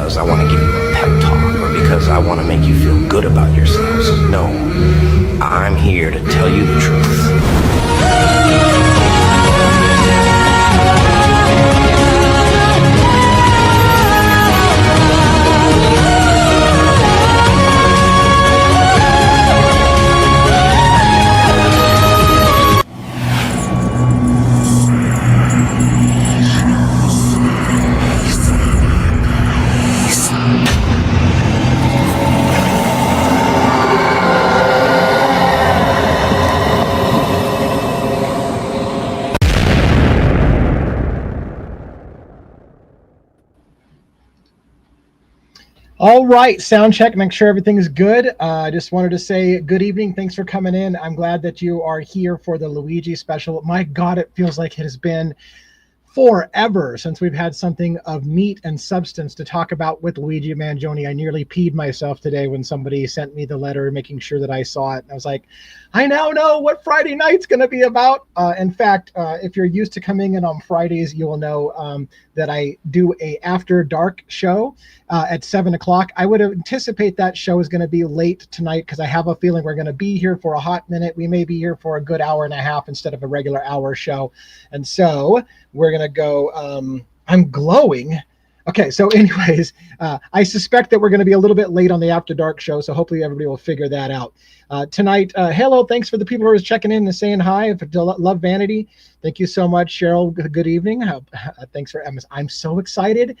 because I want to give you a pep talk or because I want to make you feel good about yourselves. No, I'm here to tell you the truth. All right, sound check, make sure everything is good. I just wanted to say good evening. Thanks for coming in. I'm glad that you are here for the Luigi special. My God, it feels like it has been forever since we've had something of meat and substance to talk about with Luigi Mangione. I nearly peed myself today when somebody sent me the letter making sure that I saw it. I was like, I now know what Friday night's going to be about. In fact, if you're used to coming in on Fridays, you will know that I do a after dark show at 7 o'clock. I would anticipate that show is going to be late tonight because I have a feeling we're going to be here for a hot minute. We may be here for a good hour and a half instead of a regular hour show. And so we're going to go, I'm glowing. Okay, so anyways, I suspect that we're going to be a little bit late on the After Dark show, so hopefully everybody will figure that out. Tonight, hello, thanks for the people who are checking in and saying hi. Love Vanity, thank you so much. Cheryl, good evening. Thanks for, I'm so excited.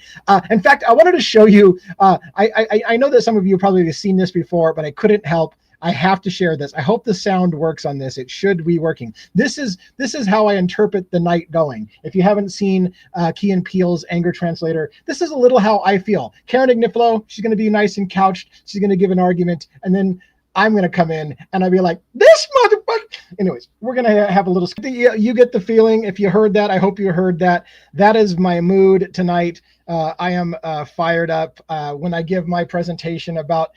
In fact, I wanted to show you, I know that some of you probably have seen this before, but I couldn't help. I have to share this. I hope the sound works on this. It should be working. This is how I interpret the night going. If you haven't seen Key and Peele's Anger Translator, this is a little how I feel. Karen Agnifilos, she's going to be nice and couched. She's going to give an argument, and then I'm going to come in and I'll be like, this motherfucker. Anyways, we're going to have a little, you get the feeling. If you heard that, I hope you heard that. That is my mood tonight. I am fired up when I give my presentation about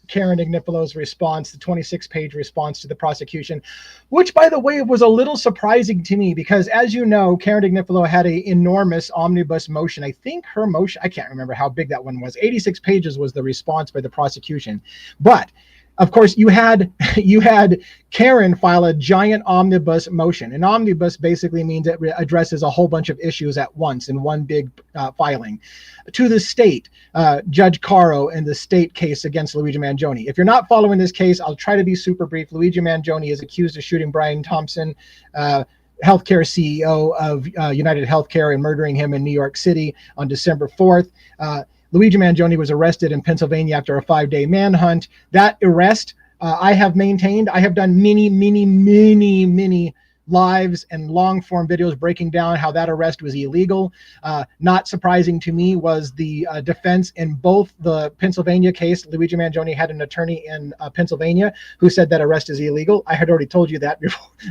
Karen Agnifilos' response, the 26-page response to the prosecution, which, by the way, was a little surprising to me because, as you know, Karen Agnifilos had an enormous omnibus motion. I think her motion, I can't remember how big that one was. 86 pages was the response by the prosecution. But of course, you had Karen file a giant omnibus motion. An omnibus basically means it addresses a whole bunch of issues at once in one big filing. To the state, Judge Caro in the state case against Luigi Mangione. If you're not following this case, I'll try to be super brief. Luigi Mangione is accused of shooting Brian Thompson, healthcare CEO of United Healthcare, and murdering him in New York City on December 4th. Luigi Mangione was arrested in Pennsylvania after a 5-day manhunt. That arrest, I have maintained. I have done many lives and long form videos breaking down how that arrest was illegal. Not surprising to me was the defense in both the Pennsylvania case. Luigi Mangione had an attorney in Pennsylvania who said that arrest is illegal. I had already told you that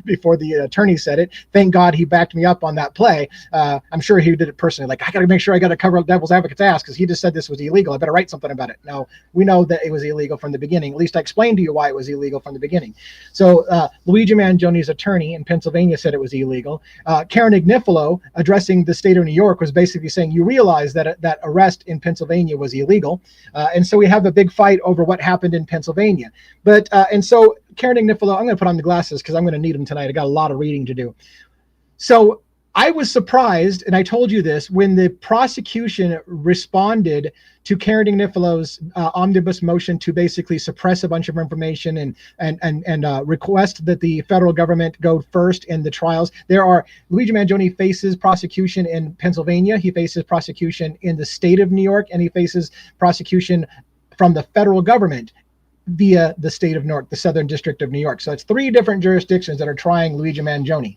before the attorney said it. Thank God he backed me up on that play. I'm sure he did it personally. Like, I got to make sure I got to cover devil's advocate's ass because he just said this was illegal. I better write something about it. Now, we know that it was illegal from the beginning. At least I explained to you why it was illegal from the beginning. So Luigi Mangione's attorney in Pennsylvania said it was illegal. Karen Agnifilos, addressing the state of New York, was basically saying, you realize that that arrest in Pennsylvania was illegal. And so we have a big fight over what happened in Pennsylvania. But and so Karen Agnifilos, I'm going to put on the glasses because I'm going to need them tonight. I got a lot of reading to do. So I was surprised, and I told you this, when the prosecution responded to Karen Agnifilos' omnibus motion to basically suppress a bunch of information and request that the federal government go first in the trials. Luigi Mangione faces prosecution in Pennsylvania. He faces prosecution in the state of New York, and he faces prosecution from the federal government via the state of New York, the Southern District of New York. So it's 3 different jurisdictions that are trying Luigi Mangione.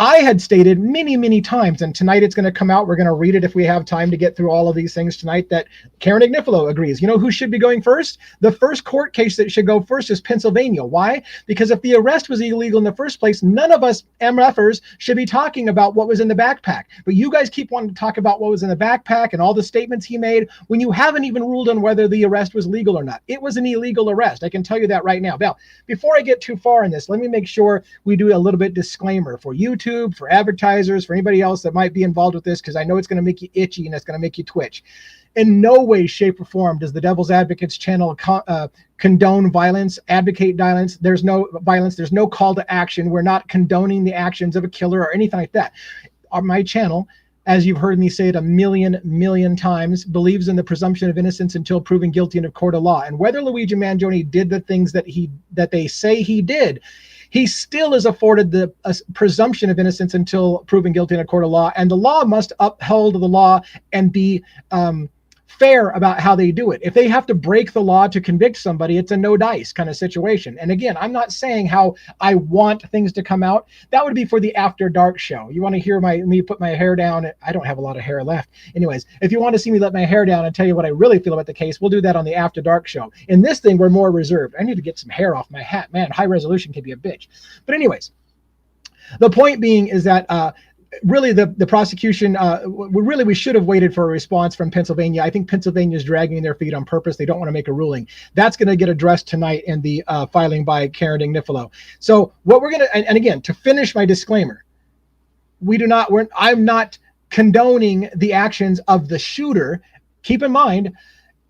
I had stated many times, and tonight it's going to come out. We're going to read it if we have time to get through all of these things tonight, that Karen Agnifilos agrees. You know who should be going first? The first court case that should go first is Pennsylvania. Why? Because if the arrest was illegal in the first place, none of us MFers should be talking about what was in the backpack. But you guys keep wanting to talk about what was in the backpack and all the statements he made when you haven't even ruled on whether the arrest was legal or not. It was an illegal arrest. I can tell you that right now. Now, before I get too far in this, let me make sure we do a little bit disclaimer for YouTube, YouTube, for advertisers, for anybody else that might be involved with this, because I know it's going to make you itchy and it's going to make you twitch. In no way, shape, or form does the Devil's Advocates channel condone violence, advocate violence. There's no violence. There's no call to action. We're not condoning the actions of a killer or anything like that. On my channel, as you've heard me say it a million times, believes in the presumption of innocence until proven guilty in a court of law. And whether Luigi Mangione did the things that they say he did, he still is afforded the presumption of innocence until proven guilty in a court of law. And the law must uphold the law and be fair about how they do it. If they have to break the law to convict somebody, it's a no dice kind of situation. And again, I'm not saying how I want things to come out. That would be for the After Dark show. You want to hear me put my hair down? I don't have a lot of hair left. Anyways, if you want to see me let my hair down and tell you what I really feel about the case, we'll do that on the After Dark show. In this thing, we're more reserved. I need to get some hair off my hat. Man, high resolution can be a bitch. But anyways, the point being is that really the prosecution, we should have waited for a response from Pennsylvania. I think Pennsylvania is dragging their feet on purpose. They don't want to make a ruling. That's going to get addressed tonight in the filing by Karen Agnifilos. So what we're going to, and again, to finish my disclaimer, I'm not condoning the actions of the shooter. Keep in mind,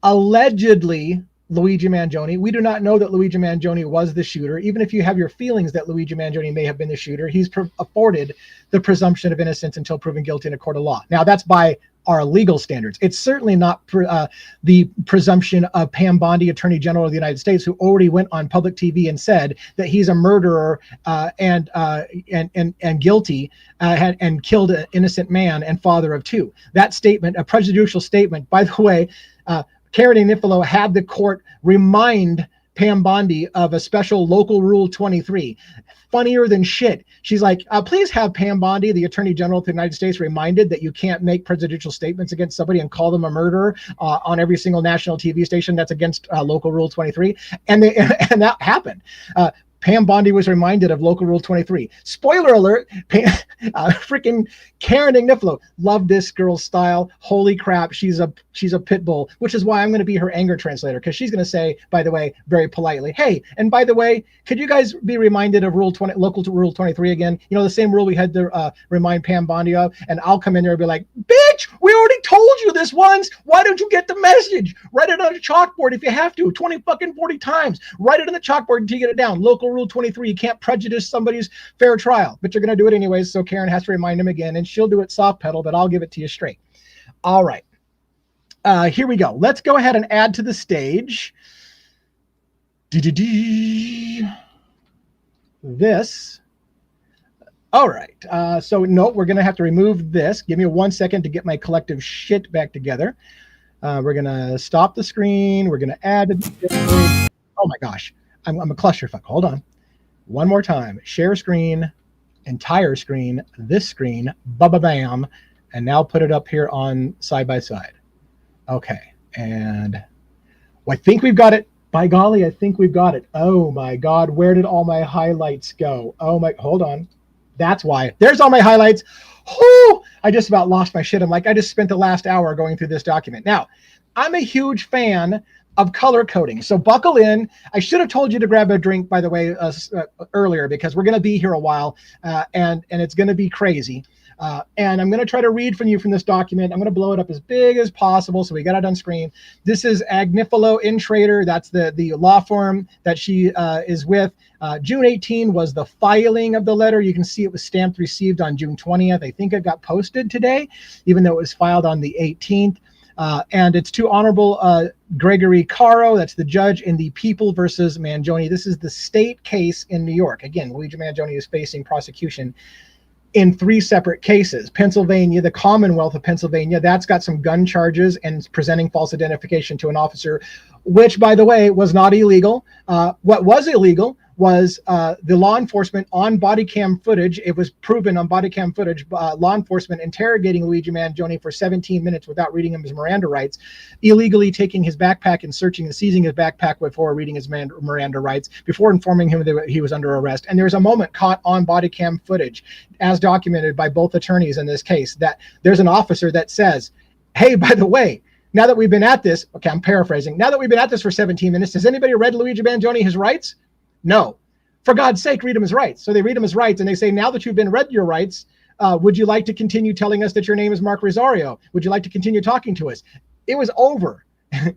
allegedly, Luigi Mangione. We do not know that Luigi Mangione was the shooter. Even if you have your feelings that Luigi Mangione may have been the shooter, he's afforded the presumption of innocence until proven guilty in a court of law. Now, that's by our legal standards. It's certainly not the presumption of Pam Bondi, Attorney General of the United States, who already went on public TV and said that he's a murderer and guilty and killed an innocent man and father of two. That statement, a prejudicial statement, by the way, Karen Agnifilos had the court remind Pam Bondi of a special local rule 23. Funnier than shit. She's like, please have Pam Bondi, the Attorney General of the United States, reminded that you can't make prejudicial statements against somebody and call them a murderer on every single national TV station. That's against local rule 23. And that happened. Pam Bondi was reminded of local rule 23. Spoiler alert, freaking Karen Agnifilos. Love this girl's style. Holy crap, she's a pit bull, which is why I'm going to be her anger translator, because she's going to say, by the way, very politely, hey, and by the way, could you guys be reminded of local to rule 23 again? You know, the same rule we had to remind Pam Bondi of, and I'll come in there and be like, bitch, we already told you this once. Why don't you get the message? Write it on a chalkboard if you have to, 40 times. Write it on the chalkboard until you get it down. Local rule 23, you can't prejudice somebody's fair trial, but you're going to do it anyways, so Karen has to remind him again, and she'll do it soft pedal, but I'll give it to you straight. All right. Here we go. Let's go ahead and add to the stage this. All right. So no, we're going to have to remove this. Give me 1 second to get my collective shit back together. We're going to stop the screen. We're going to add. Oh my gosh. I'm a clusterfuck. Hold on. One more time. Share screen, entire screen, this screen, bam, and now put it up here on side by side. Okay. And I think we've got it. By golly, I think we've got it. Oh my God. Where did all my highlights go? Oh my, hold on. That's why. There's all my highlights. Oh, I just about lost my shit. I'm like, I just spent the last hour going through this document. Now, I'm a huge fan of color coding. So buckle in. I should have told you to grab a drink, by the way, earlier, because we're going to be here a while and it's going to be crazy. And I'm going to try to read from you from this document. I'm going to blow it up as big as possible so we got it on screen. This is Agnifilos Intrader. That's the law firm that she is with. June 18 was the filing of the letter. You can see it was stamped received on June 20th. I think it got posted today, even though it was filed on the 18th. And it's to Honorable Gregory Caro, that's the judge in the People versus Mangione. This is the state case in New York. Again, Luigi Mangione is facing prosecution in 3 separate cases. Pennsylvania, the Commonwealth of Pennsylvania, that's got some gun charges and presenting false identification to an officer, which, by the way, was not illegal. What was illegal was the law enforcement on body cam footage. It was proven on body cam footage, law enforcement interrogating Luigi Mangione for 17 minutes without reading him his Miranda rights, illegally taking his backpack and searching and seizing his backpack before reading his Miranda rights, before informing him that he was under arrest. And there's a moment caught on body cam footage, as documented by both attorneys in this case, that there's an officer that says, hey, by the way, now that we've been at this, okay, I'm paraphrasing, now that we've been at this for 17 minutes, has anybody read Luigi Mangione his rights? No. For God's sake, read them as rights. So they read them as rights, and they say, now that you've been read your rights, would you like to continue telling us that your name is Mark Rosario? Would you like to continue talking to us? It was over.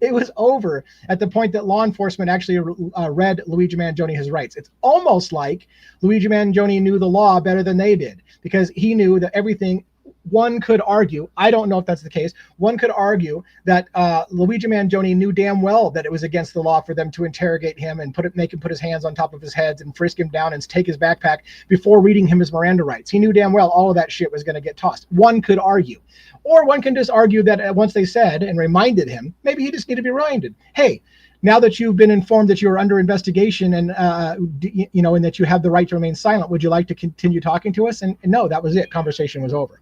It was over at the point that law enforcement actually read Luigi Mangione his rights. It's almost like Luigi Mangione knew the law better than they did, because he knew that everything. One could argue, I don't know if that's the case, one could argue that Luigi Mangione knew damn well that it was against the law for them to interrogate him and make him put his hands on top of his head and frisk him down and take his backpack before reading him his Miranda rights. He knew damn well all of that shit was going to get tossed. One could argue. Or one can just argue that once they said and reminded him, maybe he just needed to be reminded, hey, now that you've been informed that you're under investigation and and that you have the right to remain silent, would you like to continue talking to us? And no, that was it. Conversation was over.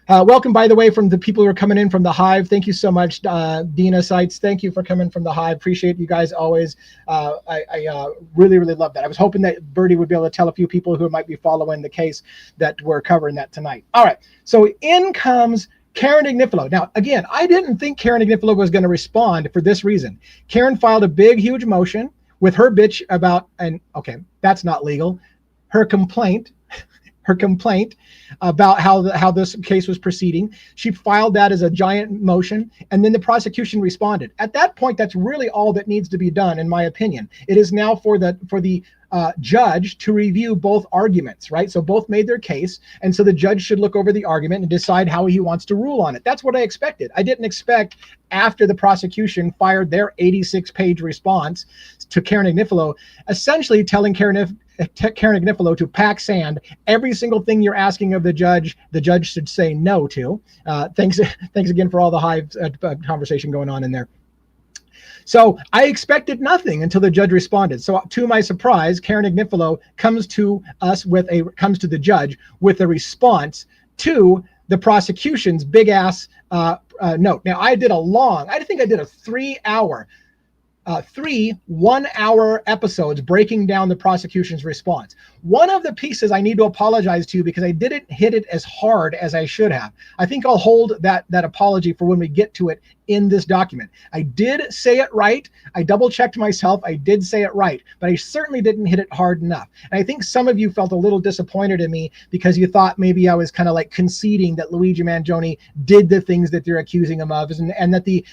Welcome, by the way, from the people who are coming in from the Hive. Thank you so much, Dina Sites. Thank you for coming from the Hive. Appreciate you guys always. I really, really love that. I was hoping that Birdie would be able to tell a few people who might be following the case that we're covering that tonight. All right, so in comes Karen Agnifilo. Now, again, I didn't think Karen Agnifilo was going to respond for this reason. Karen filed a big, huge motion with her bitch about, and okay, that's not legal, her complaint about how this case was proceeding. She filed that as a giant motion, and then the prosecution responded. At that point, that's really all that needs to be done, in my opinion. It is now for the judge to review both arguments, right? So both made their case, and so the judge should look over the argument and decide how he wants to rule on it. That's what I expected. I didn't expect, after the prosecution fired their 86-page response to Karen Agnifilo, essentially telling Karen Agnifilo to pack sand. Every single thing you're asking of the judge should say no to. Thanks again for all the Hive conversation going on in there. So I expected nothing until the judge responded. So to my surprise, Karen Agnifilo comes to the judge with a response to the prosecution's big ass note. Now I think I did a 3 one-hour episodes breaking down the prosecution's response. One of the pieces I need to apologize to, because I didn't hit it as hard as I should have. I think I'll hold that apology for when we get to it in this document. I did say it right. I double-checked myself. I did say it right, but I certainly didn't hit it hard enough. And I think some of you felt a little disappointed in me because you thought maybe I was kind of like conceding that Luigi Mangione did the things that they're accusing him of, and that the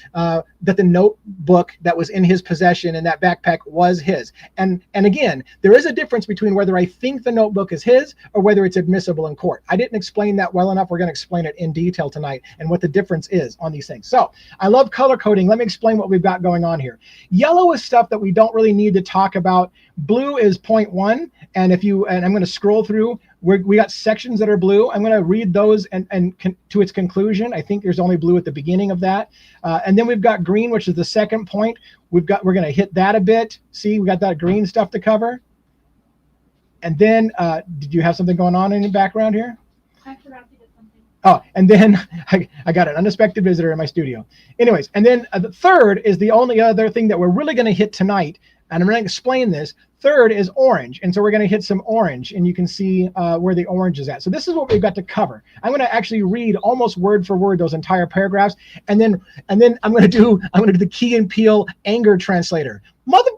notebook that was in his possession in that backpack was his. And again, there is a difference between whether I think the notebook is his or whether it's admissible in court. I didn't explain that well enough. We're going to explain it in detail tonight and what the difference is on these things. So I love color coding. Let me explain what we've got going on here. Yellow is stuff that we don't really need to talk about. Blue is point 1. And I'm going to scroll through. We got sections that are blue. I'm going to read those and to its conclusion. I think there's only blue at the beginning of that. And then we've got green, which is the second point. We're going to hit that a bit. See, we got that green stuff to cover. And then, did you have something going on in the background here? I forgot to get something. Oh, and then I got an unexpected visitor in my studio. Anyways, and then the third is the only other thing that we're really going to hit tonight. And I'm going to explain this. Third is orange. And so we're going to hit some orange, and you can see where the orange is at. So this is what we've got to cover. I'm going to actually read almost word for word those entire paragraphs. And then I'm going to do the Key and Peele anger translator. Mother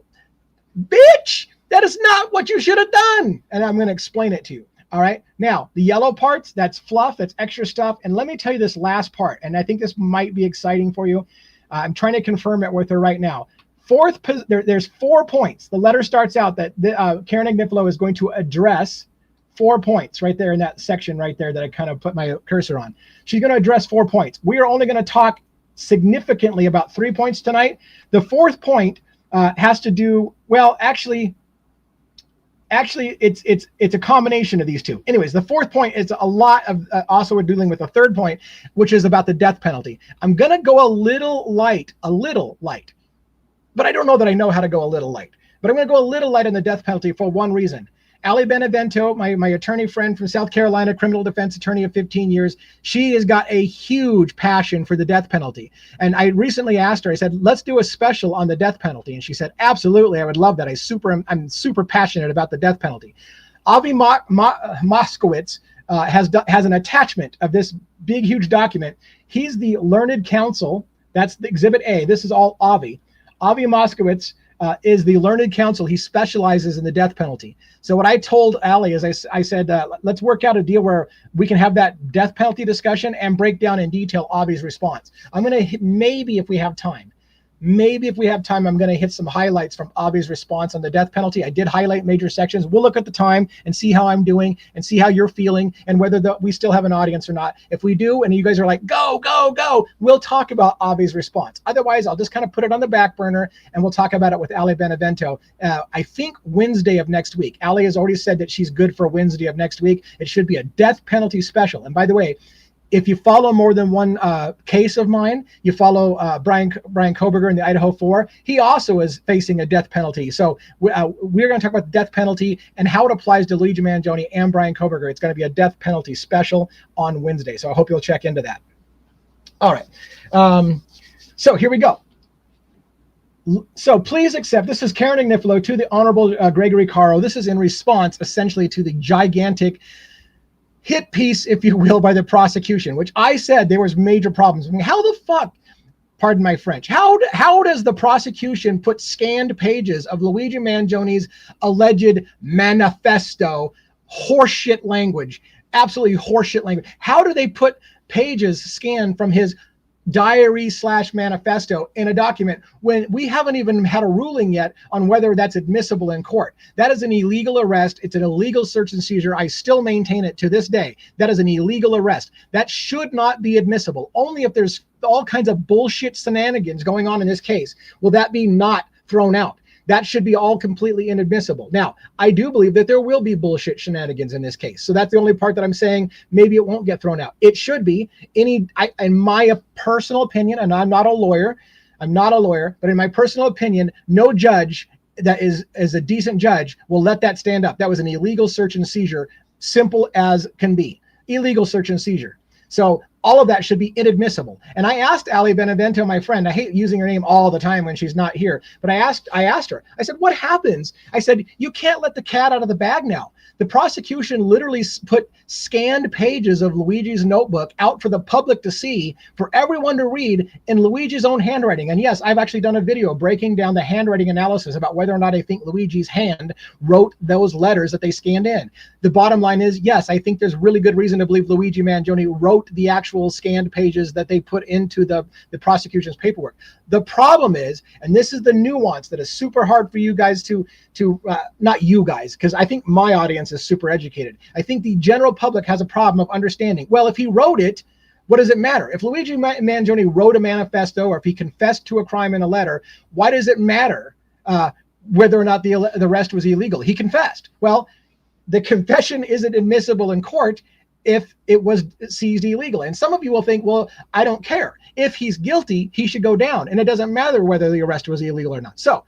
bitch, that is not what you should have done. And I'm going to explain it to you. All right. Now, the yellow parts, that's fluff, that's extra stuff. And let me tell you this last part. And I think this might be exciting for you. I'm trying to confirm it with her right now. There's 4 points. The letter starts out that Karen Agnifilo is going to address 4 points right there in that section right there that I kind of put my cursor on. She's going to address 4 points. We are only going to talk significantly about 3 points tonight. The fourth point has to do, well, actually, it's a combination of these two. Anyways, the fourth point is a lot of also we're dealing with the third point, which is about the death penalty. I'm going to go a little light, but I don't know that I know how to go a little light. But I'm going to go a little light on the death penalty for one reason. Ali Benevento, my attorney friend from South Carolina, criminal defense attorney of 15 years, she has got a huge passion for the death penalty. And I recently asked her, I said, let's do a special on the death penalty. And she said, absolutely, I would love that. I'm super passionate about the death penalty. Avi Moskowitz has an attachment of this big, huge document. He's the learned counsel. That's the Exhibit A. This is all Avi. Avi Moskowitz is the learned counsel. He specializes in the death penalty. So what I told Ali is I said, let's work out a deal where we can have that death penalty discussion and break down in detail Avi's response. I'm going to maybe if we have time, I'm going to hit some highlights from Avi's response on the death penalty. I did highlight major sections. We'll look at the time and see how I'm doing and see how you're feeling and whether we still have an audience or not. If we do, and you guys are like, go, we'll talk about Avi's response. Otherwise, I'll just kind of put it on the back burner and we'll talk about it with Ali Benevento. I think Wednesday of next week. Ali has already said that she's good for Wednesday of next week. It should be a death penalty special. And by the way, if you follow more than one case of mine, you follow Brian Koberger in the Idaho 4, he also is facing a death penalty. So we're going to talk about the death penalty and how it applies to Luigi Mangione and Brian Koberger. It's going to be a death penalty special on Wednesday. So I hope you'll check into that. All right. So here we go. So please accept, this is Karen Agnifilos to the Honorable Gregory Caro. This is in response essentially to the gigantic hit piece, if you will, by the prosecution, which I said there was major problems. I mean, how the fuck, pardon my French, how does the prosecution put scanned pages of Luigi Mangione's alleged manifesto, horseshit language, absolutely horseshit language? How do they put pages scanned from his diary/manifesto in a document when we haven't even had a ruling yet on whether that's admissible in court? That is an illegal arrest. It's an illegal search and seizure. I still maintain it to this day. That is an illegal arrest. That should not be admissible. Only if there's all kinds of bullshit shenanigans going on in this case will that be not thrown out. That should be all completely inadmissible. Now, I do believe that there will be bullshit shenanigans in this case. So that's the only part that I'm saying maybe it won't get thrown out. It should be. In my personal opinion, and I'm not a lawyer, but in my personal opinion, no judge that is a decent judge will let that stand up. That was an illegal search and seizure, simple as can be. Illegal search and seizure. So all of that should be inadmissible. And I asked Ali Benevento, my friend, I hate using her name all the time when she's not here, but I asked her, I said, what happens? I said, you can't let the cat out of the bag now. The prosecution literally put scanned pages of Luigi's notebook out for the public to see, for everyone to read in Luigi's own handwriting. And yes, I've actually done a video breaking down the handwriting analysis about whether or not I think Luigi's hand wrote those letters that they scanned in. The bottom line is, yes, I think there's really good reason to believe Luigi Mangione wrote the actual scanned pages that they put into the prosecution's paperwork. The problem is, and this is the nuance that is super hard for you guys to not you guys, because I think my audience is super educated. I think the general public has a problem of understanding, well, if he wrote it, what does it matter? If Luigi Mangione wrote a manifesto or if he confessed to a crime in a letter, why does it matter whether or not the arrest was illegal? He confessed. Well, the confession isn't admissible in court if it was seized illegally. And some of you will think, well, I don't care. If he's guilty, he should go down. And it doesn't matter whether the arrest was illegal or not. So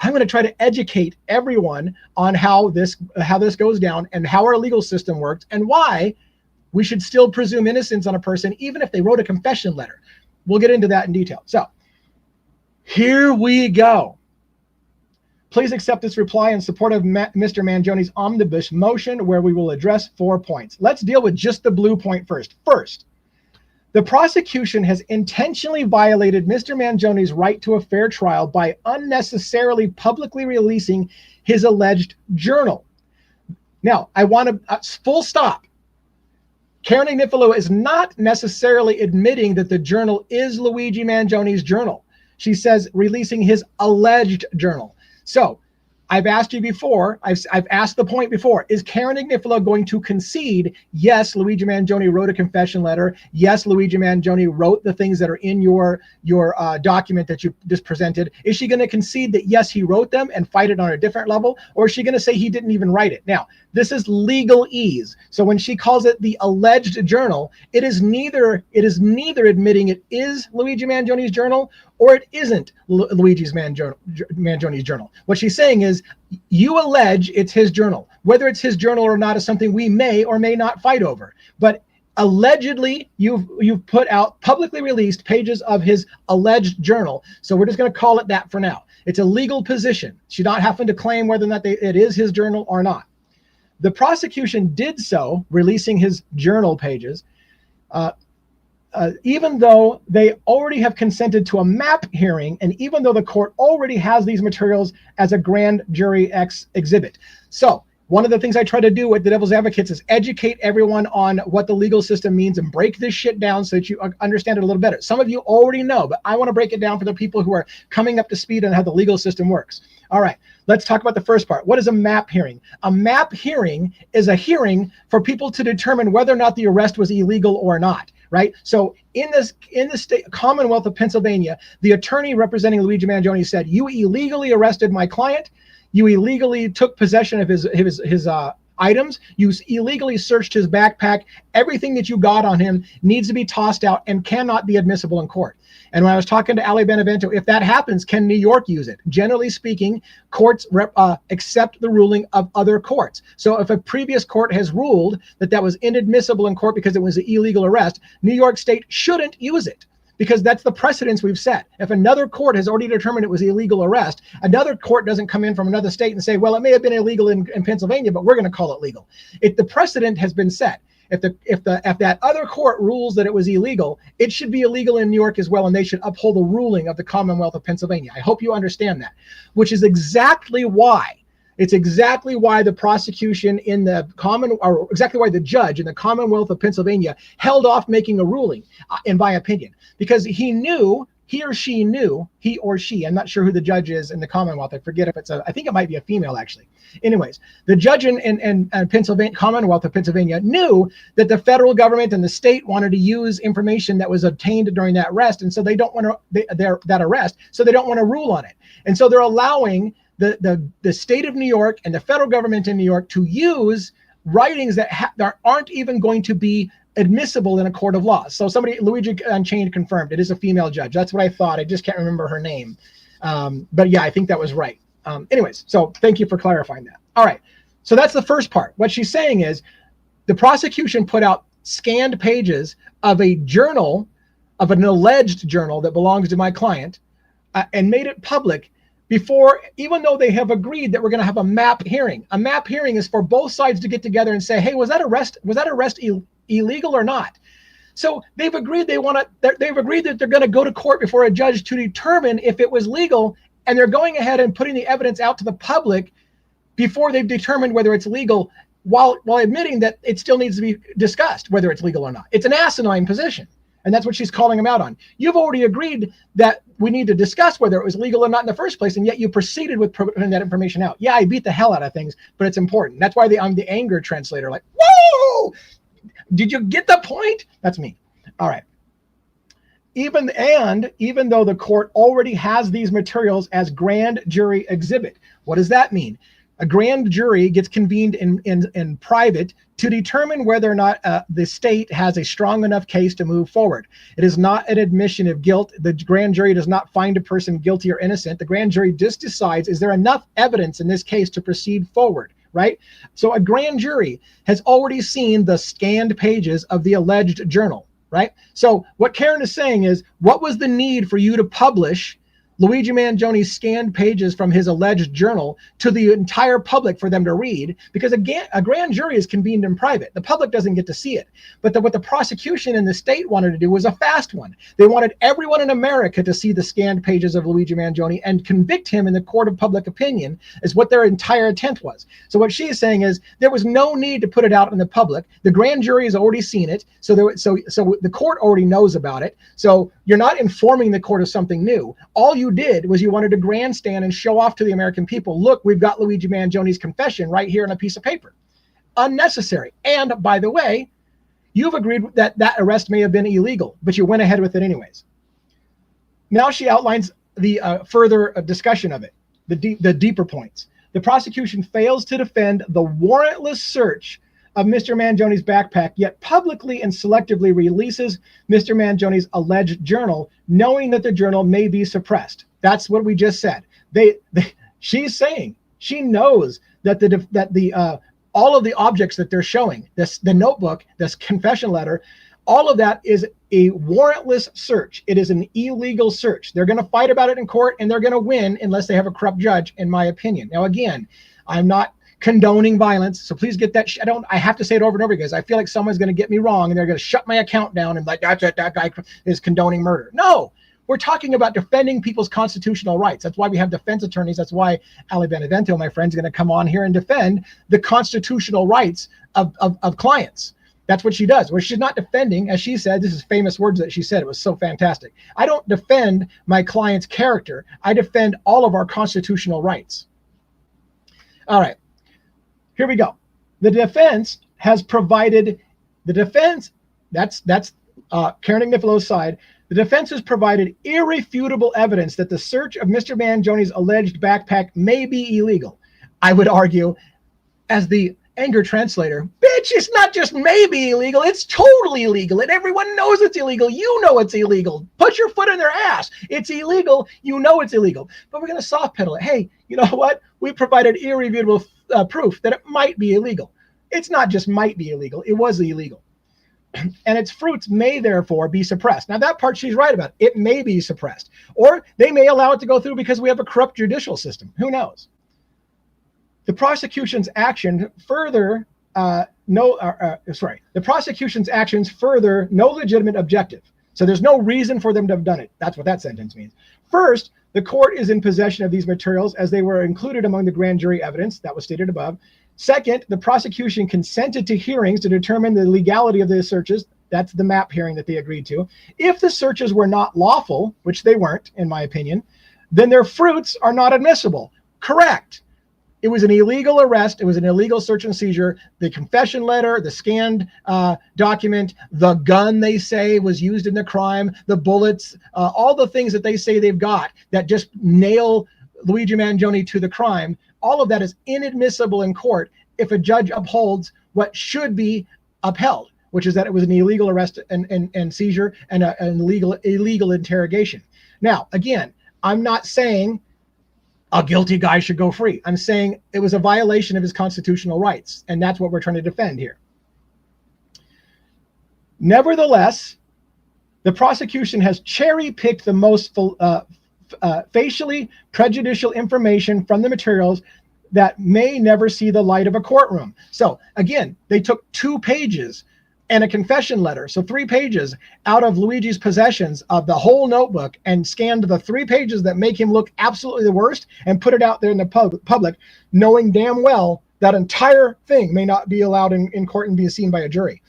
I'm going to try to educate everyone on how this goes down and how our legal system works and why we should still presume innocence on a person, even if they wrote a confession letter. We'll get into that in detail. So here we go. Please accept this reply in support of Mr. Mangione's omnibus motion, where we will address 4 points. Let's deal with just the blue point first. First, the prosecution has intentionally violated Mr. Mangione's right to a fair trial by unnecessarily publicly releasing his alleged journal. Now, I want to full stop. Karen Agnifilos is not necessarily admitting that the journal is Luigi Mangione's journal. She says releasing his alleged journal. So I've asked you before, I've asked the point before, is Karen Agnifilos going to concede, yes, Luigi Mangione wrote a confession letter, yes, Luigi Mangione wrote the things that are in your document that you just presented? Is she going to concede that, yes, he wrote them and fight it on a different level? Or is she going to say he didn't even write it? Now, this is legalese. So when she calls it the alleged journal, it is neither admitting it is Luigi Mangione's journal or it isn't Luigi Mangione's journal. What she's saying is, you allege it's his journal. Whether it's his journal or not is something we may or may not fight over. But allegedly, you've put out publicly released pages of his alleged journal. So we're just going to call it that for now. It's a legal position. She's not having to claim whether or not it is his journal or not. The prosecution did so, releasing his journal pages, even though they already have consented to a map hearing, and even though the court already has these materials as a grand jury exhibit. So one of the things I try to do with the Devil's Advocates is educate everyone on what the legal system means and break this shit down so that you understand it a little better. Some of you already know, but I want to break it down for the people who are coming up to speed on how the legal system works. All right, let's talk about the first part. What is a map hearing? A map hearing is a hearing for people to determine whether or not the arrest was illegal or not. Right. So in the state Commonwealth of Pennsylvania, the attorney representing Luigi Mangione said, "You illegally arrested my client. You illegally took possession of his items. You illegally searched his backpack. Everything that you got on him needs to be tossed out and cannot be admissible in court." And when I was talking to Ali Benevento, if that happens, can New York use it? Generally speaking, courts accept the ruling of other courts. So if a previous court has ruled that that was inadmissible in court because it was an illegal arrest, New York State shouldn't use it, because that's the precedence we've set. If another court has already determined it was illegal arrest, another court doesn't come in from another state and say, well, it may have been illegal in Pennsylvania, but we're going to call it legal. The precedent has been set. If that other court rules that it was illegal, it should be illegal in New York as well, and they should uphold the ruling of the Commonwealth of Pennsylvania. I hope you understand that, which is exactly why. It's exactly why the prosecution exactly why the judge in the Commonwealth of Pennsylvania held off making a ruling, in my opinion, because he or she, I'm not sure who the judge is in the Commonwealth. I forget if I think it might be a female actually. Anyways, the judge in Pennsylvania, Commonwealth of Pennsylvania, knew that the federal government and the state wanted to use information that was obtained during that arrest, and so they don't want to rule on it, and so they're allowing the state of New York and the federal government in New York to use writings that aren't even going to be admissible in a court of law. So Luigi Unchained confirmed it is a female judge. That's what I thought. I just can't remember her name. But yeah, I think that was right. Anyways, so thank you for clarifying that. All right. So that's the first part. What she's saying is the prosecution put out scanned pages of a journal, of an alleged journal that belongs to my client, and made it public before, even though they have agreed that we're going to have a map hearing. A map hearing is for both sides to get together and say, hey, was that arrest illegal or not? So they've agreed that they're going to go to court before a judge to determine if it was legal, and they're going ahead and putting the evidence out to the public before they've determined whether it's legal, while admitting that it still needs to be discussed whether it's legal or not. It's an asinine position, and that's what she's calling them out on. You've already agreed that we need to discuss whether it was legal or not in the first place, and yet you proceeded with putting that information out. Yeah, I beat the hell out of things, but it's important. That's why I'm the anger translator. Like, whoa! Did you get the point? That's me. All right. Even though the court already has these materials as grand jury exhibit, what does that mean? A grand jury gets convened in private to determine whether or not the state has a strong enough case to move forward. It is not an admission of guilt. The grand jury does not find a person guilty or innocent. The grand jury just decides, is there enough evidence in this case to proceed forward? Right? So a grand jury has already seen the scanned pages of the alleged journal, right? So what Karen is saying is, what was the need for you to publish Luigi Mangione's scanned pages from his alleged journal to the entire public for them to read? Because again, a grand jury is convened in private. The public doesn't get to see it. But what the prosecution and the state wanted to do was a fast one. They wanted everyone in America to see the scanned pages of Luigi Mangione and convict him in the court of public opinion, is what their entire intent was. So what she is saying is there was no need to put it out in the public. The grand jury has already seen it. So the court already knows about it. So you're not informing the court of something new. All you did was you wanted to grandstand and show off to the American people, look, we've got Luigi Mangione's confession right here on a piece of paper. Unnecessary. And by the way, you've agreed that that arrest may have been illegal, but you went ahead with it anyways. Now she outlines the further discussion of it, the deeper points. The prosecution fails to defend the warrantless search of Mr. Mangione's backpack, yet publicly and selectively releases Mr. Mangione's alleged journal, knowing that the journal may be suppressed. That's what we just said. She's saying she knows that all of the objects that they're showing, the notebook, this confession letter, all of that is a warrantless search. It is an illegal search. They're going to fight about it in court, and they're going to win unless they have a corrupt judge, in my opinion. Now, again, I'm not condoning violence. So please get that. I have to say it over and over because I feel like someone's going to get me wrong and they're going to shut my account down and like, that's it, that guy is condoning murder. No, we're talking about defending people's constitutional rights. That's why we have defense attorneys. That's why Ali Benevento, my friend, is going to come on here and defend the constitutional rights of clients. That's what she does, where she's not defending, as she said, this is famous words that she said. It was so fantastic. I don't defend my client's character. I defend all of our constitutional rights. All right, here we go. The defense has provided, that's Karen Agnifilos' side. The defense has provided irrefutable evidence that the search of Mr. Mangione's alleged backpack may be illegal. I would argue, as the anger translator, bitch, it's not just maybe illegal, it's totally illegal, and everyone knows it's illegal. You know it's illegal. Put your foot in their ass. It's illegal. You know it's illegal. But we're going to soft pedal it. Hey, you know what? We provided irrefutable proof that it might be illegal. It's not just might be illegal. It was illegal. And its fruits may therefore be suppressed. Now that part she's right about. It may be suppressed. Or they may allow it to go through because we have a corrupt judicial system. Who knows? The prosecution's action further the prosecution's actions further no legitimate objective. So there's no reason for them to have done it. That's what that sentence means. First, the court is in possession of these materials as they were included among the grand jury evidence that was stated above. Second, the prosecution consented to hearings to determine the legality of the searches. That's the map hearing that they agreed to. If the searches were not lawful, which they weren't, in my opinion, then their fruits are not admissible. Correct. It was an illegal arrest. It was an illegal search and seizure. The confession letter, the scanned document, the gun they say was used in the crime, the bullets, all the things that they say they've got that just nail Luigi Mangione to the crime, all of that is inadmissible in court if a judge upholds what should be upheld, which is that it was an illegal arrest and seizure and an illegal interrogation. Now, again, I'm not saying a guilty guy should go free. I'm saying it was a violation of his constitutional rights, and that's what we're trying to defend here. Nevertheless, the prosecution has cherry-picked the most facially prejudicial information from the materials that may never see the light of a courtroom. So again, they took 2 pages and a confession letter, so 3 pages out of Luigi's possessions of the whole notebook and scanned the 3 pages that make him look absolutely the worst and put it out there in the public, knowing damn well that entire thing may not be allowed in court and be seen by a jury.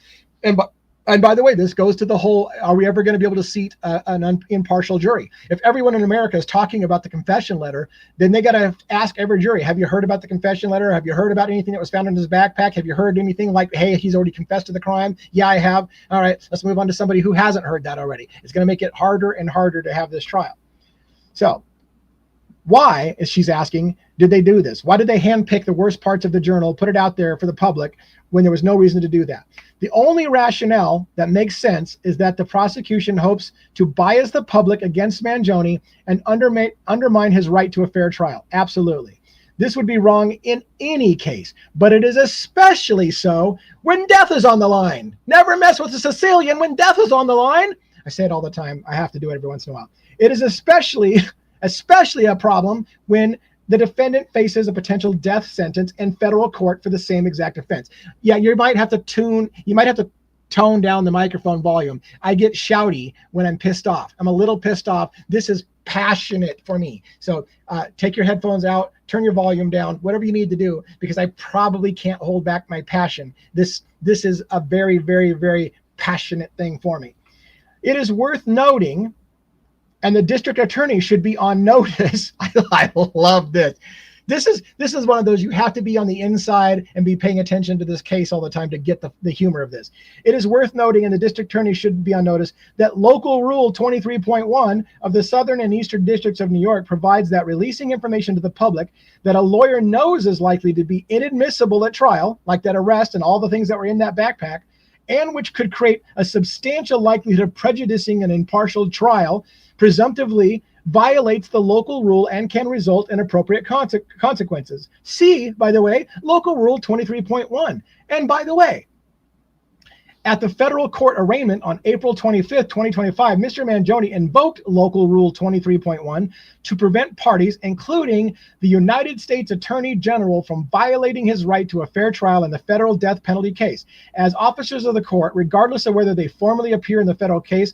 And by the way, this goes to the whole, are we ever going to be able to seat an impartial jury? If everyone in America is talking about the confession letter, then they got to ask every jury, have you heard about the confession letter? Have you heard about anything that was found in his backpack? Have you heard anything like, hey, he's already confessed to the crime? Yeah, I have. All right, let's move on to somebody who hasn't heard that already. It's going to make it harder and harder to have this trial. So why, as she's asking, did they do this? Why did they handpick the worst parts of the journal, put it out there for the public when there was no reason to do that? The only rationale that makes sense is that the prosecution hopes to bias the public against Mangione and undermine his right to a fair trial. Absolutely. This would be wrong in any case, but it is especially so when death is on the line. Never mess with a Sicilian when death is on the line. I say it all the time. I have to do it every once in a while. It is especially a problem when the defendant faces a potential death sentence in federal court for the same exact offense. Yeah, you might have to tone down the microphone volume. I get shouty when I'm pissed off. I'm a little pissed off. This is passionate for me. So take your headphones out, turn your volume down, whatever you need to do, because I probably can't hold back my passion. This is a very, very, very passionate thing for me. It is worth noting, and the district attorney should be on notice. I love this. This is one of those, you have to be on the inside and be paying attention to this case all the time to get the humor of this. It is worth noting, and the district attorney should be on notice, that local rule 23.1 of the Southern and Eastern Districts of New York provides that releasing information to the public that a lawyer knows is likely to be inadmissible at trial, like that arrest and all the things that were in that backpack, and which could create a substantial likelihood of prejudicing an impartial trial, presumptively violates the local rule and can result in appropriate consequences. See, by the way, local rule 23.1. And by the way, At the federal court arraignment on April 25th, 2025, Mr. Mangione invoked Local Rule 23.1 to prevent parties, including the United States Attorney General, from violating his right to a fair trial in the federal death penalty case. As officers of the court, regardless of whether they formally appear in the federal case,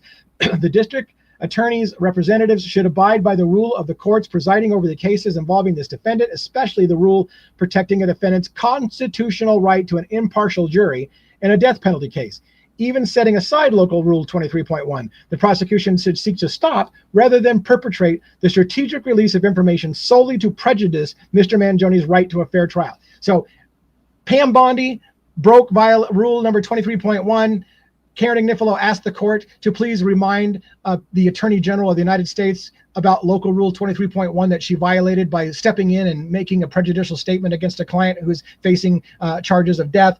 the district attorney's representatives should abide by the rule of the courts presiding over the cases involving this defendant, especially the rule protecting a defendant's constitutional right to an impartial jury in a death penalty case. Even setting aside Local Rule 23.1, the prosecution should seek to stop rather than perpetrate the strategic release of information solely to prejudice Mr. Mangione's right to a fair trial. So Pam Bondi broke rule number 23.1. Karen Agnifilos asked the court to please remind the Attorney General of the United States about Local Rule 23.1 that she violated by stepping in and making a prejudicial statement against a client who's facing charges of death.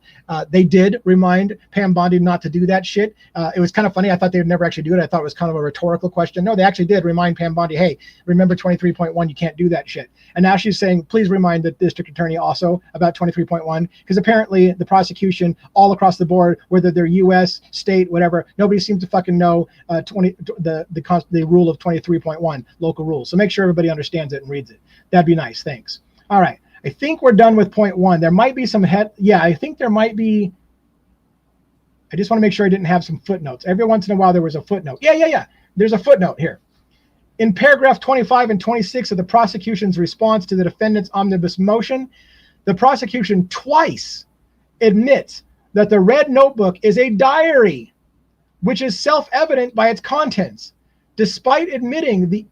They did remind Pam Bondi not to do that shit. It was kind of funny. I thought they would never actually do it. I thought it was kind of a rhetorical question. No, they actually did remind Pam Bondi, hey, remember 23.1, you can't do that shit. And now she's saying, please remind the district attorney also about 23.1, because apparently the prosecution all across the board, whether they're U.S., state, whatever, nobody seems to fucking know the rule of 23.1. Local rules. So make sure everybody understands it and reads it. That'd be nice. Thanks. All right. I think we're done with point one. There might be some I think there might be. I just want to make sure I didn't have some footnotes. Every once in a while there was a footnote. Yeah. There's a footnote here. In paragraph 25 and 26 of the prosecution's response to the defendant's omnibus motion, the prosecution twice admits that the red notebook is a diary, which is self-evident by its contents. Despite admitting the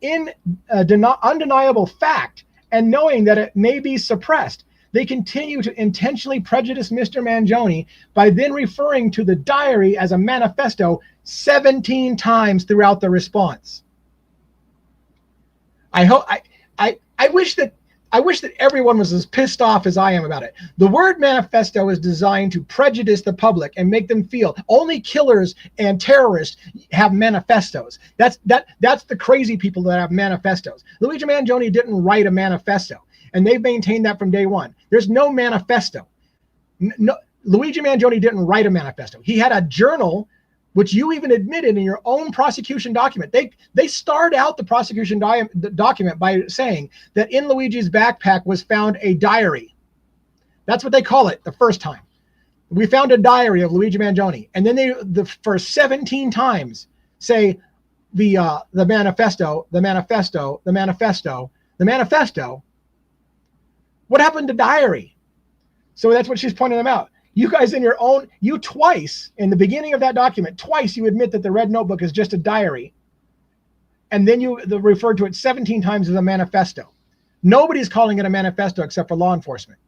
undeniable fact and knowing that it may be suppressed, they continue to intentionally prejudice Mr. Mangione by then referring to the diary as a manifesto 17 times throughout the response. I wish that everyone was as pissed off as I am about it. The word manifesto is designed to prejudice the public and make them feel only killers and terrorists have manifestos. That's the crazy people that have manifestos. Luigi Mangione didn't write a manifesto, and they've maintained that from day one. There's no manifesto. No, Luigi Mangione didn't write a manifesto. He had a journal, which you even admitted in your own prosecution document. They start out the prosecution document by saying that in Luigi's backpack was found a diary. That's what they call it the first time. We found a diary of Luigi Mangione. And then they, the first 17 times, say the manifesto, the manifesto, the manifesto, the manifesto. What happened to diary? So that's what she's pointing them out. You guys in your own, you twice, in the beginning of that document, twice you admit that the red notebook is just a diary. And then you refer to it 17 times as a manifesto. Nobody's calling it a manifesto except for law enforcement.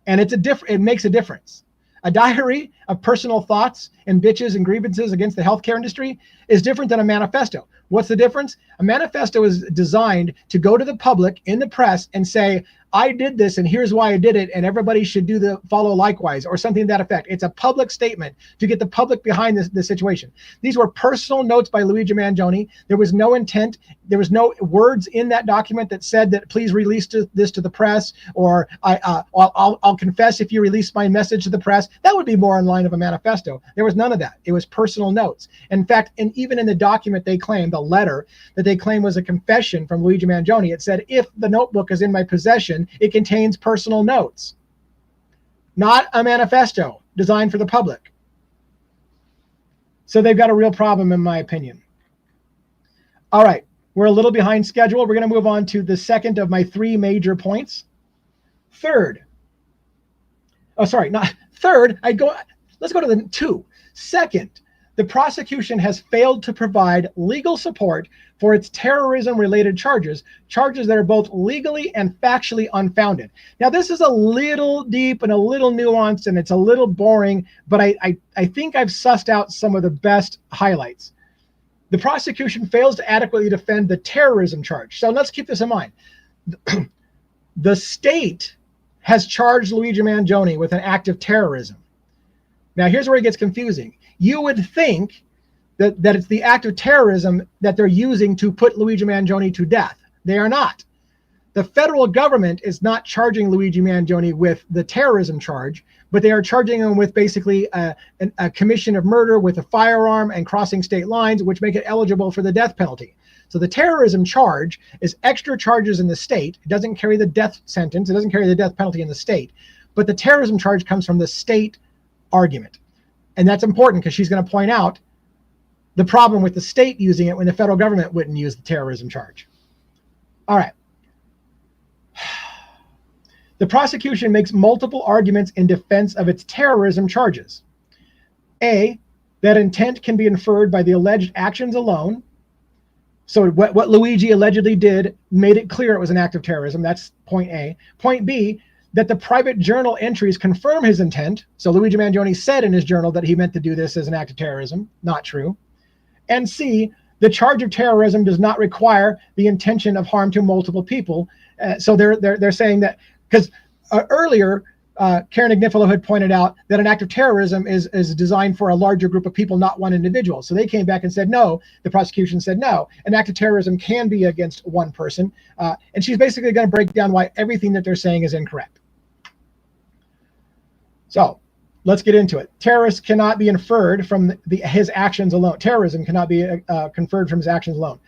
And it makes a difference. A diary of personal thoughts and bitches and grievances against the healthcare industry is different than a manifesto. What's the difference? A manifesto is designed to go to the public in the press and say, I did this and here's why I did it, and everybody should follow likewise, or something to that effect. It's a public statement to get the public behind this situation. These were personal notes by Luigi Mangione. There was no intent. There was no words in that document that said that please release this to the press, or I'll confess if you release my message to the press. That would be more in line of a manifesto. There was none of that. It was personal notes. In fact, and even in the document they claimed, the letter that they claimed was a confession from Luigi Mangione, it said, if the notebook is in my possession, it contains personal notes, not a manifesto designed for the public. So they've got a real problem, in my opinion. All right, we're a little behind schedule. We're going to move on to the second of my three major points. Let's go to the two. Second, the prosecution has failed to provide legal support for its terrorism-related charges that are both legally and factually unfounded. Now, this is a little deep and a little nuanced, and it's a little boring, but I think I've sussed out some of the best highlights. The prosecution fails to adequately defend the terrorism charge. So let's keep this in mind. The state has charged Luigi Mangione with an act of terrorism. Now, here's where it gets confusing. You would think that it's the act of terrorism that they're using to put Luigi Mangione to death. They are not. The federal government is not charging Luigi Mangione with the terrorism charge, but they are charging him with basically a commission of murder with a firearm and crossing state lines, which make it eligible for the death penalty. So the terrorism charge is extra charges in the state. It doesn't carry the death sentence. It doesn't carry the death penalty in the state. But the terrorism charge comes from the state argument. And that's important because she's going to point out the problem with the state using it when the federal government wouldn't use the terrorism charge. All right. The prosecution makes multiple arguments in defense of its terrorism charges. A, that intent can be inferred by the alleged actions alone. So what Luigi allegedly did made it clear it was an act of terrorism. That's point A. Point B, that the private journal entries confirm his intent. So Luigi Mangione said in his journal that he meant to do this as an act of terrorism. Not true. And C, the charge of terrorism does not require the intention of harm to multiple people. So they're saying that because earlier Karen Agnifilos had pointed out that an act of terrorism is designed for a larger group of people, not one individual. So they came back and said no. The prosecution said no. An act of terrorism can be against one person. And she's basically going to break down why everything that they're saying is incorrect. So let's get into it. Terrorists cannot be inferred from his actions alone. Terrorism cannot be conferred from his actions alone.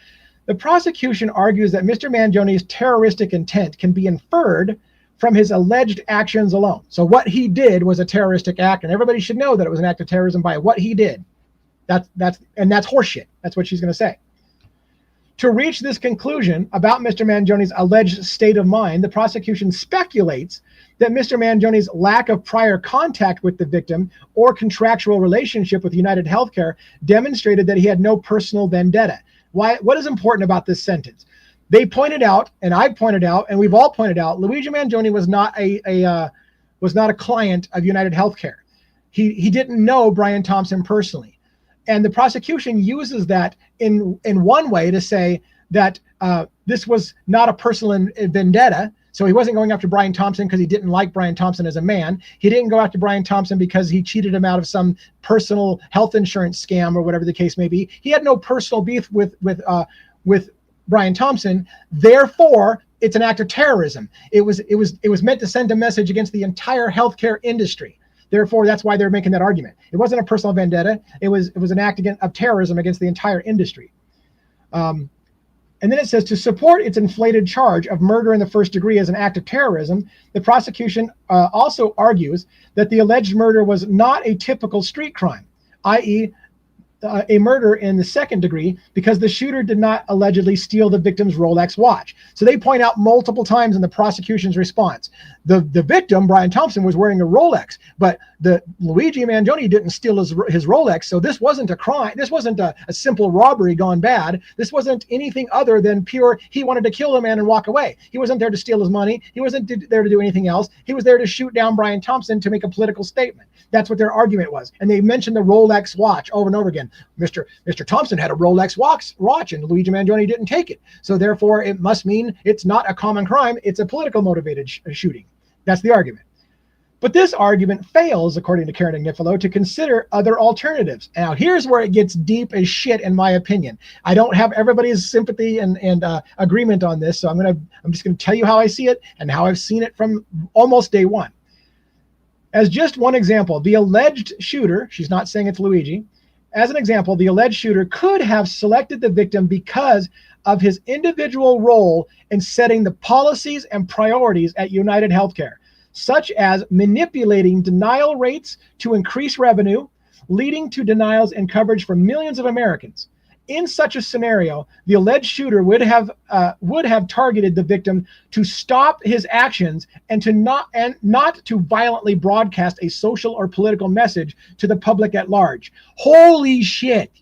The prosecution argues that Mr. Mangione's terroristic intent can be inferred from his alleged actions alone. So what he did was a terroristic act, and everybody should know that it was an act of terrorism by what he did. That's horseshit. That's what she's going to say. To reach this conclusion about Mr. Mangione's alleged state of mind, the prosecution speculates that Mr. Mangione's lack of prior contact with the victim or contractual relationship with United Healthcare demonstrated that he had no personal vendetta. What is important about this sentence? They pointed out, and I pointed out, and we've all pointed out, Luigi Mangione was not a client of United Healthcare. He didn't know Brian Thompson personally, and the prosecution uses that in one way to say that this was not a personal vendetta. So he wasn't going after Brian Thompson because he didn't like Brian Thompson as a man. He didn't go after Brian Thompson because he cheated him out of some personal health insurance scam or whatever the case may be. He had no personal beef with Brian Thompson. Therefore, it's an act of terrorism. It was meant to send a message against the entire healthcare industry. Therefore, that's why they're making that argument. It wasn't a personal vendetta. It was an act of terrorism against the entire industry. And then it says, to support its inflated charge of murder in the first degree as an act of terrorism, the prosecution also argues that the alleged murder was not a typical street crime, i.e., a murder in the second degree, because the shooter did not allegedly steal the victim's Rolex watch. So they point out multiple times in the prosecution's response, the victim, Brian Thompson, was wearing a Rolex, but the Luigi Mangione didn't steal his Rolex. So this wasn't a crime. This wasn't a simple robbery gone bad. This wasn't anything other than pure, he wanted to kill the man and walk away. He wasn't there to steal his money. He wasn't there to do anything else. He was there to shoot down Brian Thompson to make a political statement. That's what their argument was. And they mentioned the Rolex watch over and over again. Mr. Thompson had a Rolex watch and Luigi Mangione didn't take it. So therefore, it must mean it's not a common crime. It's a political motivated shooting. That's the argument. But this argument fails, according to Karen Agnifilos, to consider other alternatives. Now, here's where it gets deep as shit, in my opinion. I don't have everybody's sympathy and agreement on this, so I'm just going to tell you how I see it and how I've seen it from almost day one. As just one example, the alleged shooter, she's not saying it's Luigi, as an example, the alleged shooter could have selected the victim because of his individual role in setting the policies and priorities at United Healthcare, such as manipulating denial rates to increase revenue, leading to denials and coverage for millions of Americans. In such a scenario, the alleged shooter would have targeted the victim to stop his actions and not to violently broadcast a social or political message to the public at large. Holy shit.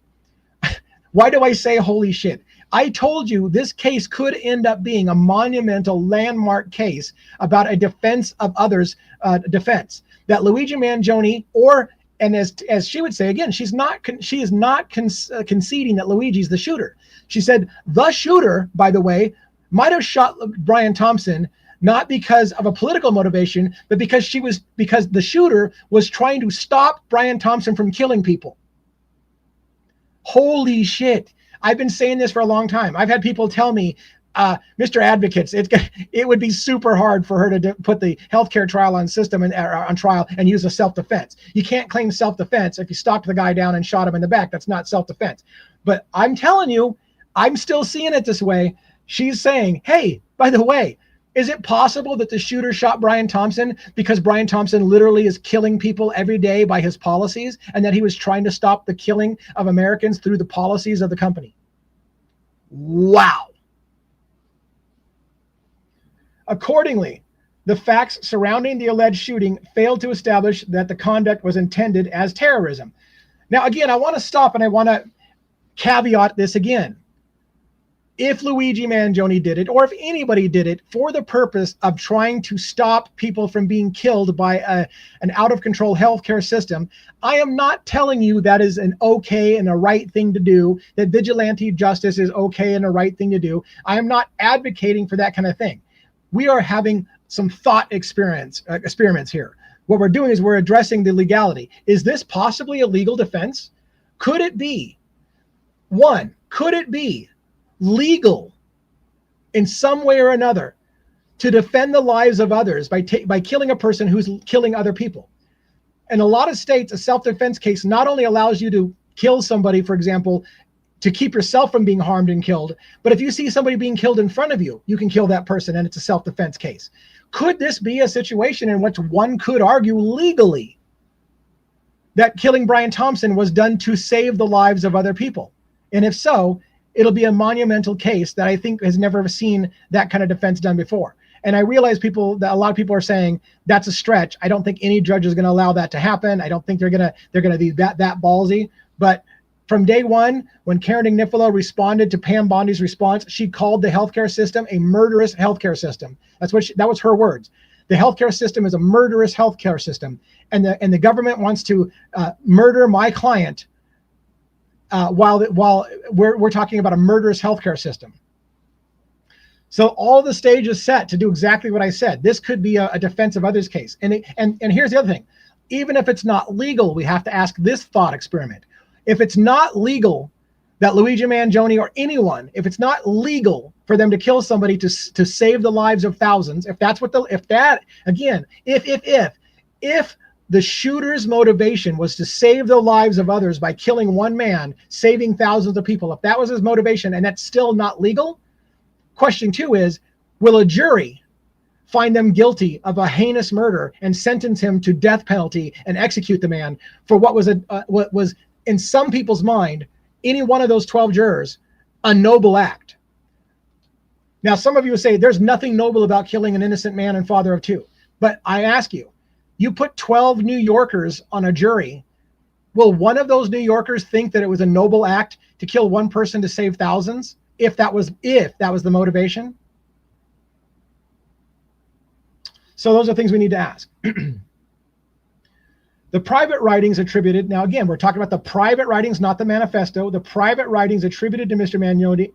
Why do I say holy shit? I told you this case could end up being a monumental landmark case about a defense of others' defense. That Luigi Mangione, and as she would say, again, she is not conceding that Luigi's the shooter. She said the shooter, by the way, might have shot Brian Thompson not because of a political motivation, but because the shooter was trying to stop Brian Thompson from killing people. Holy shit. I've been saying this for a long time. I've had people tell me, Mr. Advocates, it would be super hard for her to put the healthcare trial on trial and use a self-defense. You can't claim self-defense if you stalked the guy down and shot him in the back. That's not self-defense. But I'm telling you, I'm still seeing it this way. She's saying, hey, by the way, is it possible that the shooter shot Brian Thompson because Brian Thompson literally is killing people every day by his policies, and that he was trying to stop the killing of Americans through the policies of the company? Wow. Accordingly, the facts surrounding the alleged shooting failed to establish that the conduct was intended as terrorism. Now, again, I want to stop and I want to caveat this again. If Luigi Mangione did it, or if anybody did it for the purpose of trying to stop people from being killed by an out-of-control healthcare system, I am not telling you that is an okay and a right thing to do, that vigilante justice is okay and a right thing to do. I am not advocating for that kind of thing. We are having some thought experiments here. What we're doing is we're addressing the legality. Is this possibly a legal defense? Could it be? One, could it be legal in some way or another to defend the lives of others by killing a person who's killing other people? In a lot of states, a self-defense case not only allows you to kill somebody, for example, to keep yourself from being harmed and killed, but if you see somebody being killed in front of you, you can kill that person and it's a self-defense case. Could this be a situation in which one could argue legally that killing Brian Thompson was done to save the lives of other people? And if so, it'll be a monumental case that I think has never seen that kind of defense done before. And I realize that a lot of people are saying that's a stretch. I don't think any judge is going to allow that to happen. I don't think they're going to be that ballsy. But from day one, when Karen Agnifilos responded to Pam Bondi's response, she called the healthcare system a murderous healthcare system. That was her words. The healthcare system is a murderous healthcare system, and the government wants to murder my client while we're talking about a murderous healthcare system. So all the stage is set to do exactly what I said. This could be a defense of others case. And here's the other thing. Even if it's not legal, we have to ask this thought experiment. If it's not legal that Luigi Mangione or anyone, if it's not legal for them to kill somebody to save the lives of thousands, if the shooter's motivation was to save the lives of others by killing one man, saving thousands of people, if that was his motivation and that's still not legal, question two is, will a jury find them guilty of a heinous murder and sentence him to death penalty and execute the man for what was in some people's mind, any one of those 12 jurors, a noble act? Now, some of you say there's nothing noble about killing an innocent man and father of two. But I ask you, you put 12 New Yorkers on a jury, will one of those New Yorkers think that it was a noble act to kill one person to save thousands, if that was the motivation? So those are things we need to ask. The private writings attributed, now again, we're talking about the private writings, not the manifesto. The private writings attributed to Mr.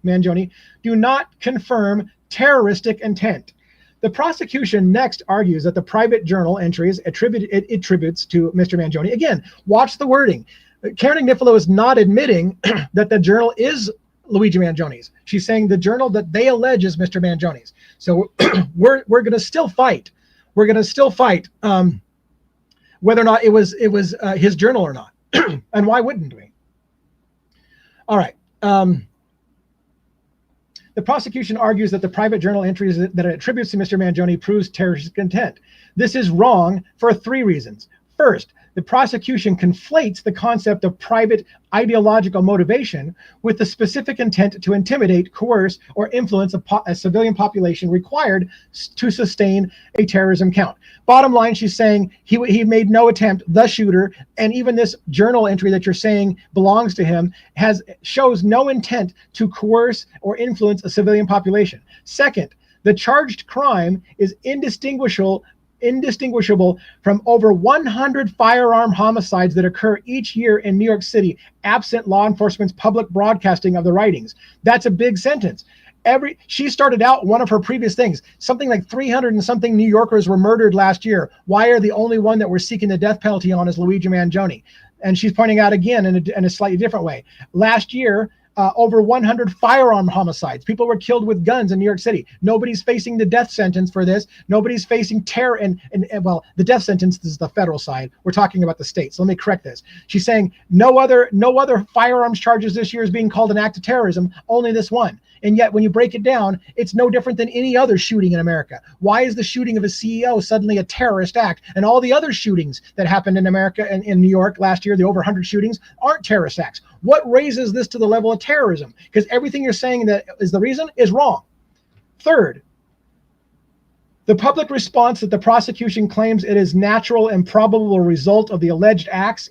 Mangione do not confirm terroristic intent. The prosecution next argues that the private journal entries attributes to Mr. Mangione. Again, watch the wording. Karen Agnifilos is not admitting that the journal is Luigi Mangione's. She's saying the journal that they allege is Mr. Mangione's. So we're going to still fight. We're going to still fight whether or not it was his journal or not. And why wouldn't we? All right. The prosecution argues that the private journal entries that it attributes to Mr. Mangione proves terroristic intent. This is wrong for three reasons. First, the prosecution conflates the concept of private ideological motivation with the specific intent to intimidate, coerce, or influence a civilian population required to sustain a terrorism count. Bottom line, she's saying he made no attempt, the shooter, and even this journal entry that you're saying belongs to him shows no intent to coerce or influence a civilian population. Second, the charged crime is indistinguishable from over 100 firearm homicides that occur each year in New York City, absent law enforcement's public broadcasting of the writings. That's a big sentence. She started out one of her previous things, something like 300 and something New Yorkers were murdered last year. Why are the only one that we're seeking the death penalty on is Luigi Mangione? And she's pointing out again in a slightly different way. Last year, over 100 firearm homicides. People were killed with guns in New York City. Nobody's facing the death sentence for this. Nobody's facing terror. And well, the death sentence is the federal side. We're talking about the states. Let me correct this. She's saying no other firearms charges this year is being called an act of terrorism, only this one. And yet when you break it down, it's no different than any other shooting in America. Why is the shooting of a CEO suddenly a terrorist act? And all the other shootings that happened in America and in New York last year, the over 100 shootings, aren't terrorist acts. What raises this to the level of terrorism? Because everything you're saying that is the reason is wrong. Third, the public response that the prosecution claims it is natural and probable result of the alleged acts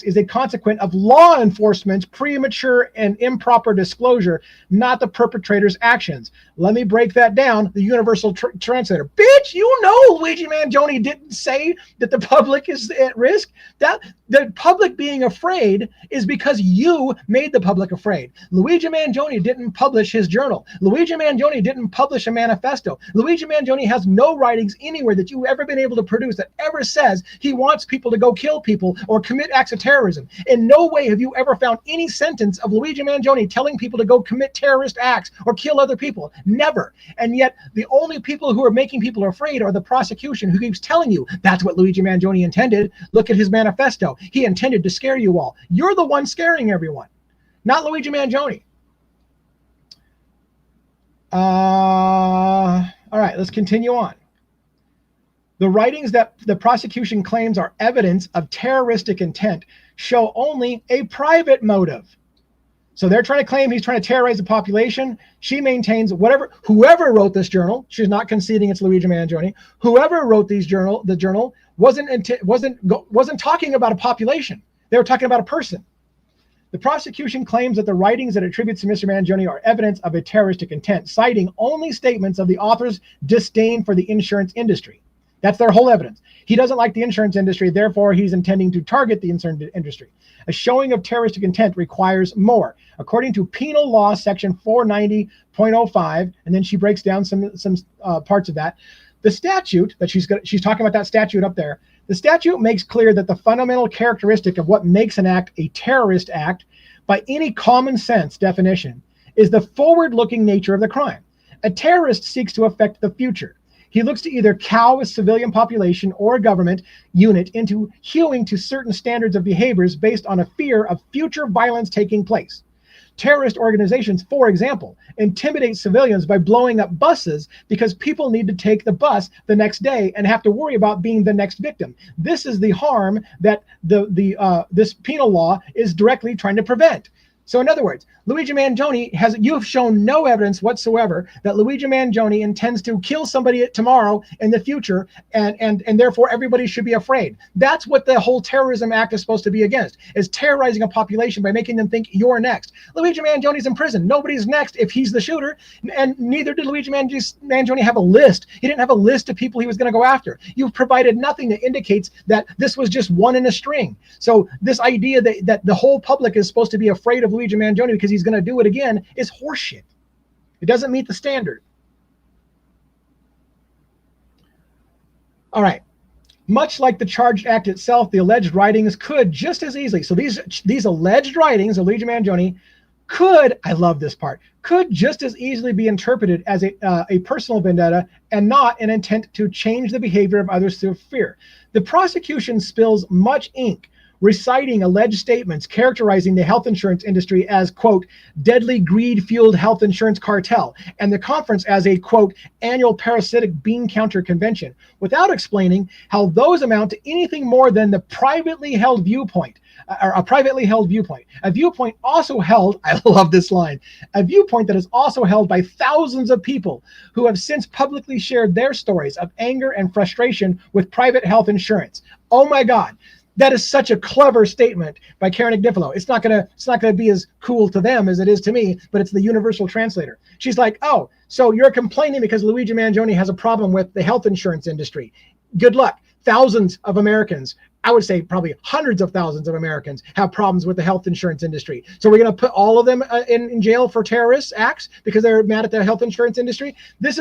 is a consequence of law enforcement's premature and improper disclosure, not the perpetrator's actions. Let me break that down. The universal translator. Bitch, you know Luigi Mangione didn't say that the public is at risk. That the public being afraid is because you made the public afraid. Luigi Mangione didn't publish his journal. Luigi Mangione didn't publish a manifesto. Luigi Mangione has no writings anywhere that you've ever been able to produce that ever says he wants people to go kill people or commit acts of terrorism. In no way have you ever found any sentence of Luigi Mangione telling people to go commit terrorist acts or kill other people. Never. And yet the only people who are making people afraid are the prosecution, who keeps telling you that's what Luigi Mangione intended. Look at his manifesto. He intended to scare you all. You're the one scaring everyone, not Luigi Mangione. All right, let's continue on. The writings that the prosecution claims are evidence of terroristic intent show only a private motive. So they're trying to claim he's trying to terrorize the population. She maintains whoever wrote this journal, she's not conceding it's Luigi Mangione. Whoever wrote the journal wasn't talking about a population. They were talking about a person. The prosecution claims that the writings that attributes to Mr. Mangione are evidence of a terroristic intent, citing only statements of the author's disdain for the insurance industry. That's their whole evidence. He doesn't like the insurance industry, therefore he's intending to target the insurance industry. A showing of terroristic intent requires more. According to penal law section 490.05, and then she breaks down some parts of that. The statute that she's talking about, that statute up there, the statute makes clear that the fundamental characteristic of what makes an act a terrorist act, by any common sense definition, is the forward-looking nature of the crime. A terrorist seeks to affect the future. He looks to either cow a civilian population or a government unit into hewing to certain standards of behaviors based on a fear of future violence taking place. Terrorist organizations, for example, intimidate civilians by blowing up buses because people need to take the bus the next day and have to worry about being the next victim. This is the harm that this penal law is directly trying to prevent. So in other words, Luigi Mangione you've shown no evidence whatsoever that Luigi Mangione intends to kill somebody tomorrow in the future, and therefore everybody should be afraid. That's what the whole terrorism act is supposed to be against, is terrorizing a population by making them think you're next. Luigi Mangione's in prison. Nobody's next if he's the shooter, and neither did Luigi Mangione have a list. He didn't have a list of people he was going to go after. You've provided nothing that indicates that this was just one in a string. So this idea that the whole public is supposed to be afraid of Luigi Mangione because he's going to do it again is horseshit. It doesn't meet the standard. All right. Much like the charged act itself, the alleged writings could just as easily, so these alleged writings of Luigi Mangione could, I love this part, could just as easily be interpreted as a personal vendetta and not an intent to change the behavior of others through fear. The prosecution spills much ink reciting alleged statements characterizing the health insurance industry as, quote, deadly greed-fueled health insurance cartel, and the conference as a, quote, annual parasitic bean counter convention, without explaining how those amount to anything more than the privately held viewpoint, or a privately held viewpoint. A viewpoint also held, I love this line, a viewpoint that is also held by thousands of people who have since publicly shared their stories of anger and frustration with private health insurance. Oh my God. That is such a clever statement by Karen Agnifilos. It's not gonna be as cool to them as it is to me, but it's the universal translator. She's like, oh, so you're complaining because Luigi Mangione has a problem with the health insurance industry. Good luck. Thousands of Americans I would say probably hundreds of thousands of Americans have problems with the health insurance industry. So we're going to put all of them in jail for terrorist acts because they're mad at the health insurance industry. These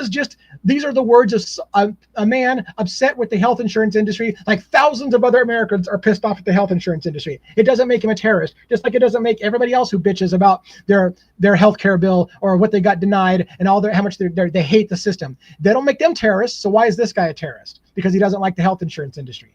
are the words of a man upset with the health insurance industry, like thousands of other Americans are pissed off at the health insurance industry. It doesn't make him a terrorist, just like it doesn't make everybody else who bitches about their health care bill or what they got denied and how much they hate the system. They don't make them terrorists. So why is this guy a terrorist? Because he doesn't like the health insurance industry.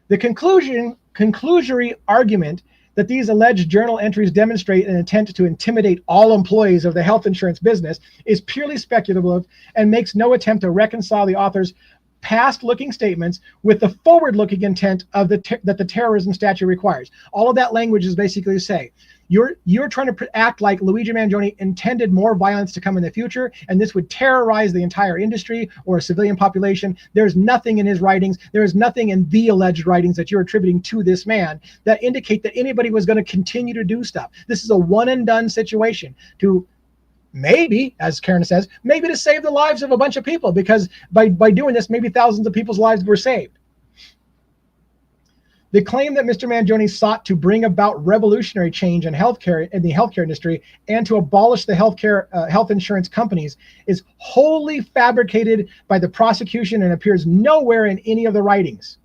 The conclusory argument that these alleged journal entries demonstrate an intent to intimidate all employees of the health insurance business is purely speculative and makes no attempt to reconcile the author's past-looking statements with the forward-looking intent of that the terrorism statute requires. All of that language is basically to say, you're trying to act like Luigi Mangione intended more violence to come in the future, and this would terrorize the entire industry or a civilian population. There's nothing in his writings, there is nothing in the alleged writings that you're attributing to this man that indicate that anybody was going to continue to do stuff. This is a one-and-done situation to maybe, as Karen says, maybe to save the lives of a bunch of people, because by doing this, maybe thousands of people's lives were saved. The claim that Mr. Mangione sought to bring about revolutionary change in the healthcare industry and to abolish the health insurance companies is wholly fabricated by the prosecution and appears nowhere in any of the writings.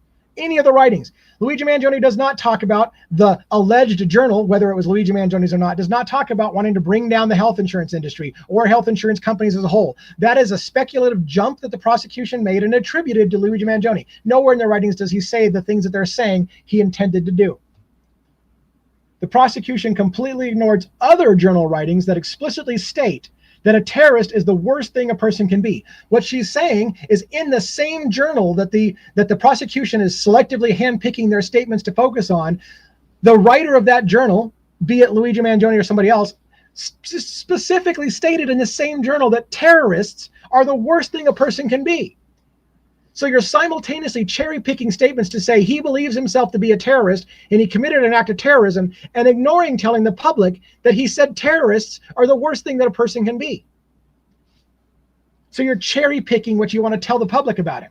Luigi Mangione does not talk about the alleged journal, whether it was Luigi Mangione's or not, does not talk about wanting to bring down the health insurance industry or health insurance companies as a whole. That is a speculative jump that the prosecution made and attributed to Luigi Mangione. Nowhere in their writings does he say the things that they're saying he intended to do. The prosecution completely ignores other journal writings that explicitly state that a terrorist is the worst thing a person can be. What she's saying is in the same journal that the prosecution is selectively handpicking their statements to focus on, the writer of that journal, be it Luigi Mangione or somebody else, specifically stated in the same journal that terrorists are the worst thing a person can be. So you're simultaneously cherry-picking statements to say he believes himself to be a terrorist and he committed an act of terrorism, and ignoring telling the public that he said terrorists are the worst thing that a person can be. So you're cherry-picking what you want to tell the public about him.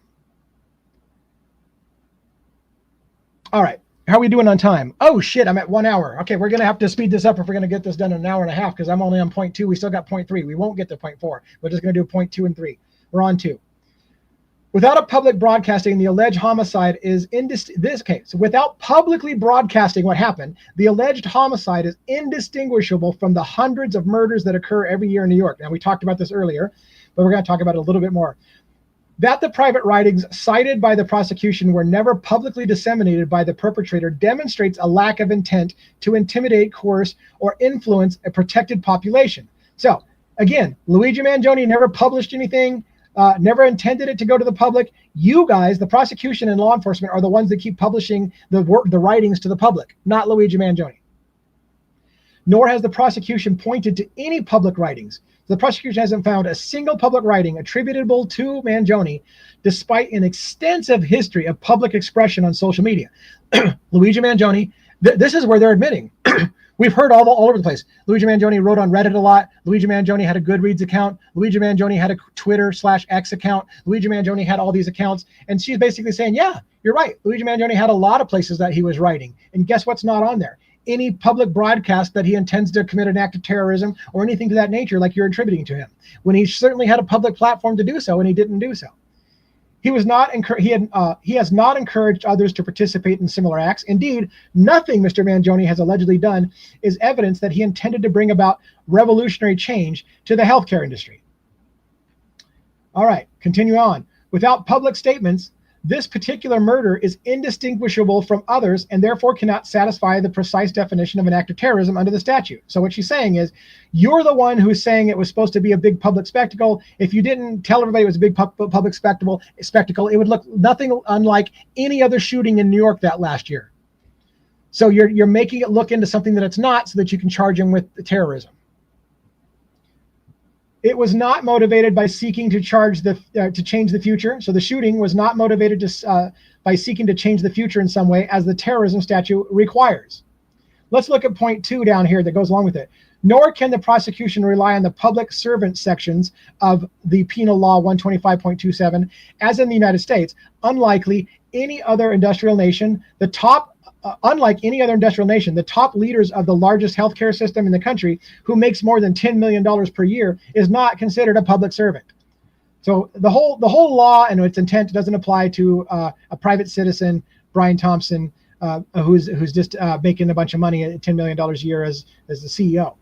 All right. How are we doing on time? Oh, shit, I'm at 1 hour. Okay, we're going to have to speed this up if we're going to get this done in an hour and a half, because I'm only on point 2. We still got point 3. We won't get to point 4. We're just going to do point 2 and 3. We're on 2. Without a public broadcasting, the alleged homicide is without publicly broadcasting what happened, the alleged homicide is indistinguishable from the hundreds of murders that occur every year in New York. Now, we talked about this earlier, but we're going to talk about it a little bit more. That the private writings cited by the prosecution were never publicly disseminated by the perpetrator demonstrates a lack of intent to intimidate, coerce, or influence a protected population. So, again, Luigi Mangione never published anything, never intended it to go to the public. You guys, the prosecution and law enforcement, are the ones that keep publishing the writings to the public, not Luigi Mangione. Nor has the prosecution pointed to any public writings. The prosecution hasn't found a single public writing attributable to Mangione, despite an extensive history of public expression on social media. Luigi Mangione, this is where they're admitting. We've heard all over the place. Luigi Mangione wrote on Reddit a lot. Luigi Mangione had a Goodreads account. Luigi Mangione had a Twitter/X account. Luigi Mangione had all these accounts. And she's basically saying, yeah, you're right. Luigi Mangione had a lot of places that he was writing. And guess what's not on there? Any public broadcast that he intends to commit an act of terrorism or anything to that nature, like you're attributing to him, when he certainly had a public platform to do so, and he didn't do so. He has not encouraged others to participate in similar acts. Indeed, nothing Mr. Mangione has allegedly done is evidence that he intended to bring about revolutionary change to the healthcare industry. All right, continue on. Without public statements, this particular murder is indistinguishable from others and therefore cannot satisfy the precise definition of an act of terrorism under the statute. So what she's saying is, you're the one who's saying it was supposed to be a big public spectacle. If you didn't tell everybody it was a big public spectacle, it would look nothing unlike any other shooting in New York that last year. So you're making it look into something that it's not, so that you can charge him with terrorism. It was not motivated by seeking to change the future. So the shooting was not motivated by seeking to change the future in some way, as the terrorism statute requires. Let's look at point 2 down here that goes along with it. nor can the prosecution rely on the public servant sections of the Penal Law 125.27, as in the United States. Unlike any other industrial nation, the top leaders of the largest healthcare system in the country, who makes more than $10 million per year, is not considered a public servant. So the whole law and its intent doesn't apply to a private citizen, Brian Thompson, who's just making a bunch of money at $10 million a year as the CEO.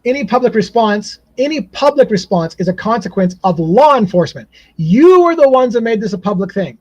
Any public response is a consequence of law enforcement. You are the ones that made this a public thing.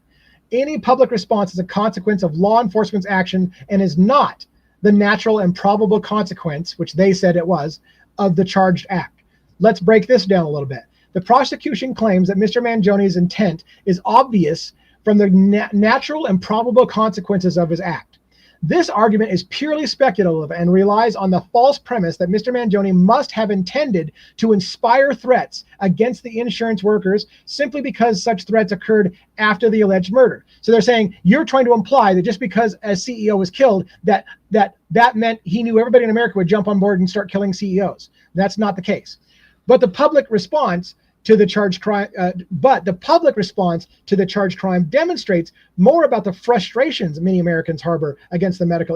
Any public response is a consequence of law enforcement's action and is not the natural and probable consequence, which they said it was, of the charged act. Let's break this down a little bit. The prosecution claims that Mr. Mangione's intent is obvious from the natural and probable consequences of his act. This argument is purely speculative and relies on the false premise that Mr. Mangione must have intended to inspire threats against the insurance workers simply because such threats occurred after the alleged murder. So they're saying you're trying to imply that just because a CEO was killed, that meant he knew everybody in America would jump on board and start killing CEOs. That's not the case. But the public response to the charged crime, demonstrates more about the frustrations many Americans harbor against the medical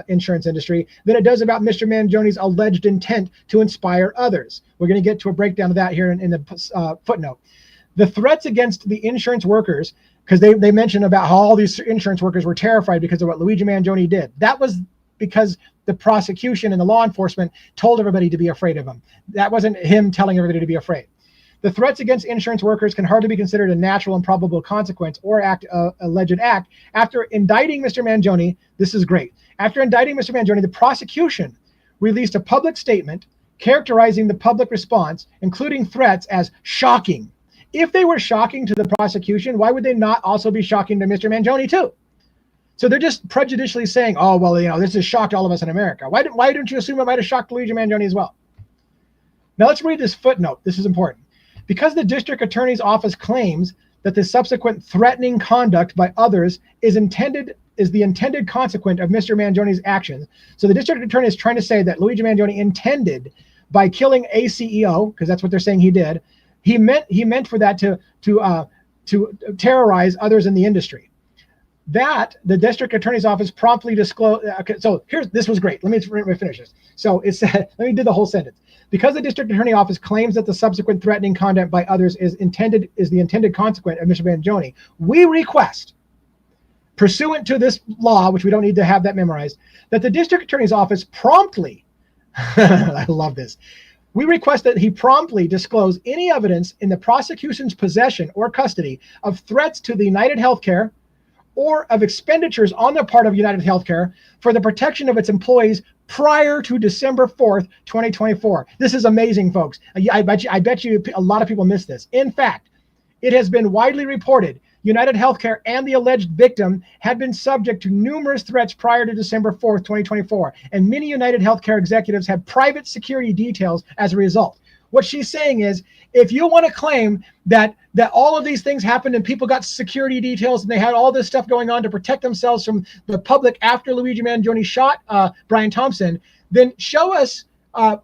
insurance industry than it does about Mr. Mangione's alleged intent to inspire others. We're going to get to a breakdown of that here in the footnote. The threats against the insurance workers, because they mention about how all these insurance workers were terrified because of what Luigi Mangione did. That was because the prosecution and the law enforcement told everybody to be afraid of him. That wasn't him telling everybody to be afraid. The threats against insurance workers can hardly be considered a natural and probable consequence or alleged act. After indicting Mr. Mangione, this is great. After indicting Mr. Mangione, the prosecution released a public statement characterizing the public response, including threats, as shocking. If they were shocking to the prosecution, why would they not also be shocking to Mr. Mangione too? So they're just prejudicially saying, oh, well, this has shocked all of us in America. Why don't you assume it might have shocked Luigi Mangione as well? Now let's read this footnote. This is important. Because the district attorney's office claims that the subsequent threatening conduct by others is the intended consequence of Mr. Mangione's actions. So the district attorney is trying to say that Luigi Mangione intended, by killing a CEO, because that's what they're saying he did, he meant for that to terrorize others in the industry. That the district attorney's office promptly disclosed. Okay, so this was great. Let me finish this. So it said, let me do the whole sentence. Because the district attorney office claims that the subsequent threatening conduct by others is the intended consequence of Mr. Mangione, we request, pursuant to this law, which we don't need to have that memorized, that the district attorney's office promptly, I love this, we request that he promptly disclose any evidence in the prosecution's possession or custody of threats to the United Healthcare or of expenditures on the part of United Healthcare for the protection of its employees prior to December 4th, 2024. This is amazing, folks. I bet you a lot of people miss this. In fact, it has been widely reported United Healthcare and the alleged victim had been subject to numerous threats prior to December 4th, 2024, and many United Healthcare executives had private security details as a result. What she's saying is, if you want to claim that all of these things happened and people got security details and they had all this stuff going on to protect themselves from the public after Luigi Mangione shot Brian Thompson, then show us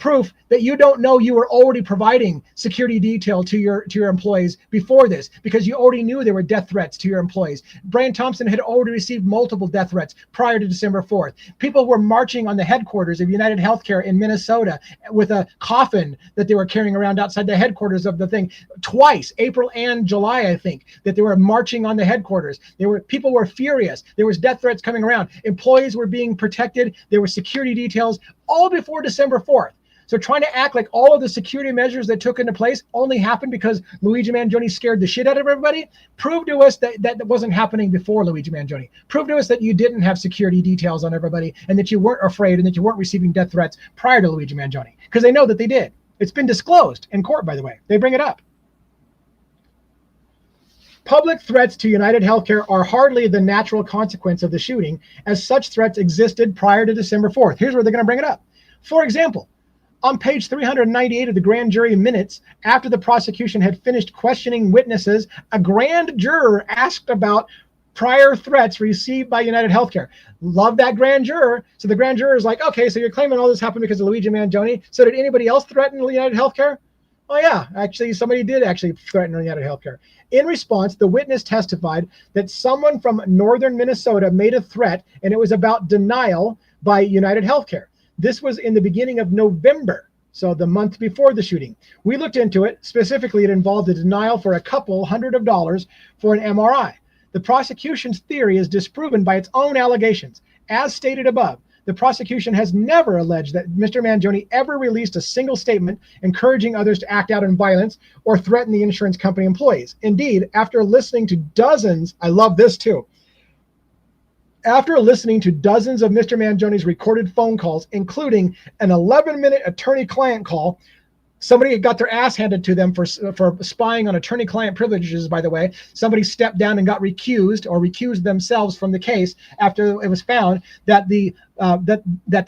proof that you don't know you were already providing security detail to your employees before this, because you already knew there were death threats to your employees. Brian Thompson had already received multiple death threats prior to December 4th. People were marching on the headquarters of United Healthcare in Minnesota with a coffin that they were carrying around outside the headquarters of the thing twice, April and July, I think, that they were marching on the headquarters. People were furious. There was death threats coming around. Employees were being protected. There were security details all before December 4th. So trying to act like all of the security measures that took into place only happened because Luigi Mangione scared the shit out of everybody, prove to us that wasn't happening before Luigi Mangione. Prove to us that you didn't have security details on everybody and that you weren't afraid and that you weren't receiving death threats prior to Luigi Mangione, because they know that they did. It's been disclosed in court, by the way. They bring it up. Public threats to United Healthcare are hardly the natural consequence of the shooting, as such threats existed prior to December 4th. Here's where they're going to bring it up. For example, on page 398 of the grand jury minutes, after the prosecution had finished questioning witnesses, a grand juror asked about prior threats received by United Healthcare. Love that grand juror. So the grand juror is like, okay, so you're claiming all this happened because of Luigi Mangione. So did anybody else threaten United Healthcare? Oh yeah, actually somebody did actually threaten United Healthcare. In response, the witness testified that someone from northern Minnesota made a threat, and it was about denial by United Healthcare. This was in the beginning of November, so the month before the shooting. We looked into it. Specifically, it involved a denial for a couple $100 for an MRI. The prosecution's theory is disproven by its own allegations. As stated above, the prosecution has never alleged that Mr. Mangione ever released a single statement encouraging others to act out in violence or threaten the insurance company employees. Indeed, after listening to dozens, I love this too, after listening to dozens of Mr. Mangione's recorded phone calls, including an 11-minute attorney-client call, somebody got their ass handed to them for spying on attorney-client privileges, by the way. Somebody stepped down and got recused themselves from the case after it was found that the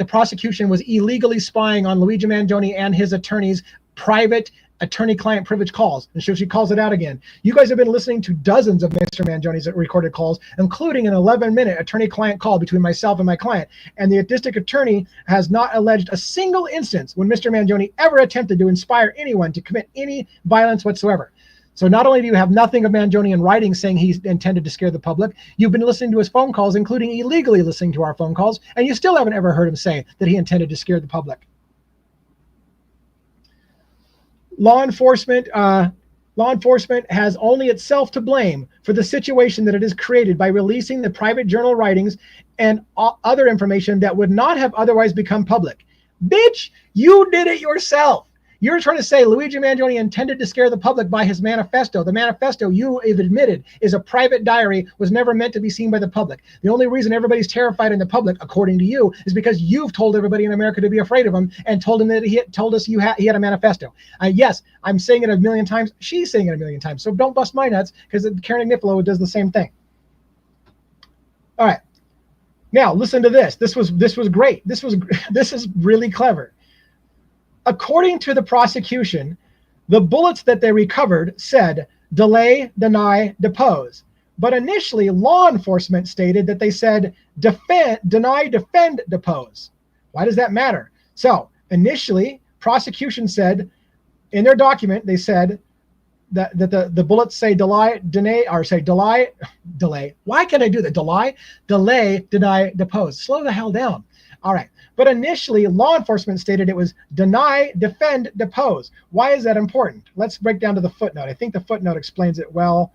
prosecution was illegally spying on Luigi Mangione and his attorney's private attorney-client privilege calls. And so she calls it out again. You guys have been listening to dozens of Mr. Mangione's recorded calls, including an 11-minute attorney-client call between myself and my client. And the district attorney has not alleged a single instance when Mr. Mangione ever attempted to inspire anyone to commit any violence whatsoever. So not only do you have nothing of Mangione in writing saying he intended to scare the public, you've been listening to his phone calls, including illegally listening to our phone calls, and you still haven't ever heard him say that he intended to scare the public. Law enforcement has only itself to blame for the situation that it has created by releasing the private journal writings and other information that would not have otherwise become public. Bitch, you did it yourself. You're trying to say Luigi Mangione intended to scare the public by his manifesto. The manifesto, you have admitted, is a private diary, was never meant to be seen by the public. The only reason everybody's terrified in the public, according to you, is because you've told everybody in America to be afraid of him and told him that he told us he had a manifesto. Yes, I'm saying it a million times. She's saying it a million times. So don't bust my nuts, because Karen Agnifilos does the same thing. All right. Now listen to this. This was great. This is really clever. According to the prosecution, the bullets that they recovered said delay, deny, depose. But initially, law enforcement stated that they said deny, defend, depose. Why does that matter? So initially, prosecution said in their document, they said that the bullets say delay. Why can't I do that? Delay, deny, depose. Slow the hell down. All right. But initially, law enforcement stated it was deny, defend, depose. Why is that important? Let's break down to the footnote. I think the footnote explains it well.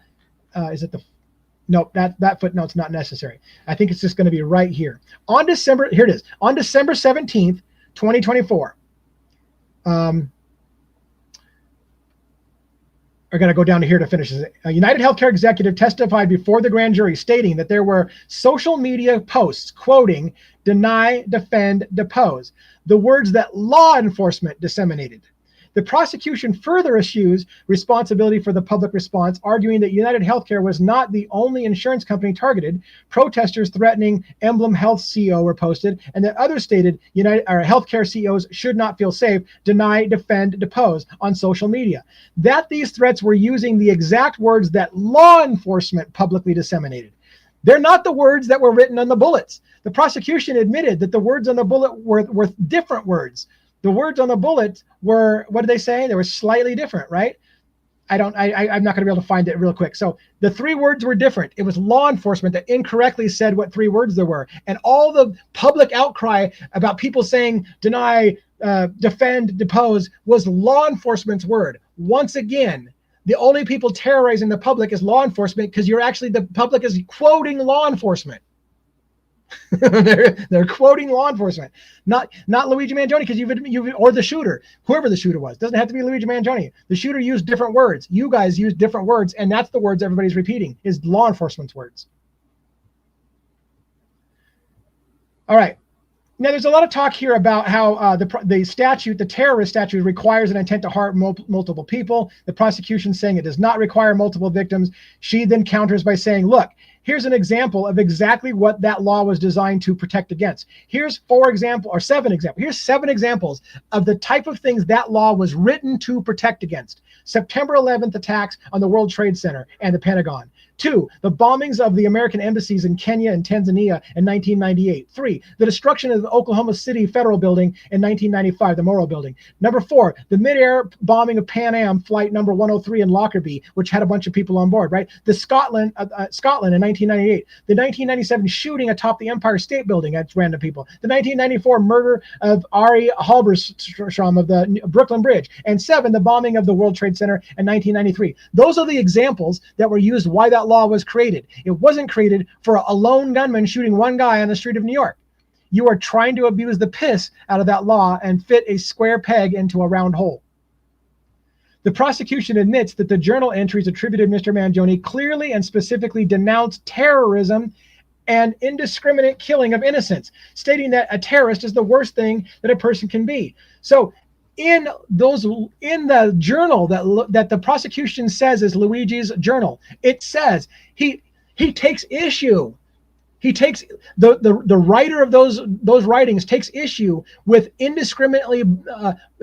Nope, that footnote's not necessary. I think it's just going to be right here. Here it is. On December 17th, 2024. Are going to go down to here to finish this. A United Healthcare executive testified before the grand jury stating that there were social media posts quoting deny, defend, depose, the words that law enforcement disseminated. The prosecution further eschews responsibility for the public response, arguing that United Healthcare was not the only insurance company targeted. Protesters threatening Emblem Health CEO were posted, and that others stated healthcare CEOs should not feel safe, deny, defend, depose on social media. That these threats were using the exact words that law enforcement publicly disseminated. They're not the words that were written on the bullets. The prosecution admitted that the words on the bullet were different words. The words on the bullet were, what did they say? They were slightly different, right? I'm not going to be able to find it real quick. So the three words were different. It was law enforcement that incorrectly said what three words there were. And all the public outcry about people saying deny, defend, depose was law enforcement's word. Once again, the only people terrorizing the public is law enforcement, because the public is quoting law enforcement. they're quoting law enforcement, not Luigi Mangione, because you've or the shooter, whoever the shooter was. Doesn't have to be Luigi Mangione. The shooter used different words. You guys used different words, and that's the words everybody's repeating is law enforcement's words. All right. Now, there's a lot of talk here about how the terrorist statute requires an intent to harm multiple people. The prosecution saying it does not require multiple victims. She then counters by saying, look, here's an example of exactly what that law was designed to protect against. Here's seven examples of the type of things that law was written to protect against. September 11th attacks on the World Trade Center and the Pentagon. 2, the bombings of the American embassies in Kenya and Tanzania in 1998. 3, the destruction of the Oklahoma City Federal Building in 1995, the Morrow Building. Number 4, the mid-air bombing of Pan Am flight number 103 in Lockerbie, which had a bunch of people on board, right? The Scotland in 1998. The 1997 shooting atop the Empire State Building at random people. The 1994 murder of Ari Halberstrom of the Brooklyn Bridge. And 7, the bombing of the World Trade Center in 1993. Those are the examples that were used why that law was created. It wasn't created for a lone gunman shooting one guy on the street of New York. You are trying to abuse the piss out of that law and fit a square peg into a round hole. The prosecution admits that the journal entries attributed Mr. Mangione clearly and specifically denounced terrorism and indiscriminate killing of innocents, stating that a terrorist is the worst thing that a person can be. So in the journal that the prosecution says is Luigi's journal, it says he takes issue. He takes the writer of those writings takes issue with indiscriminately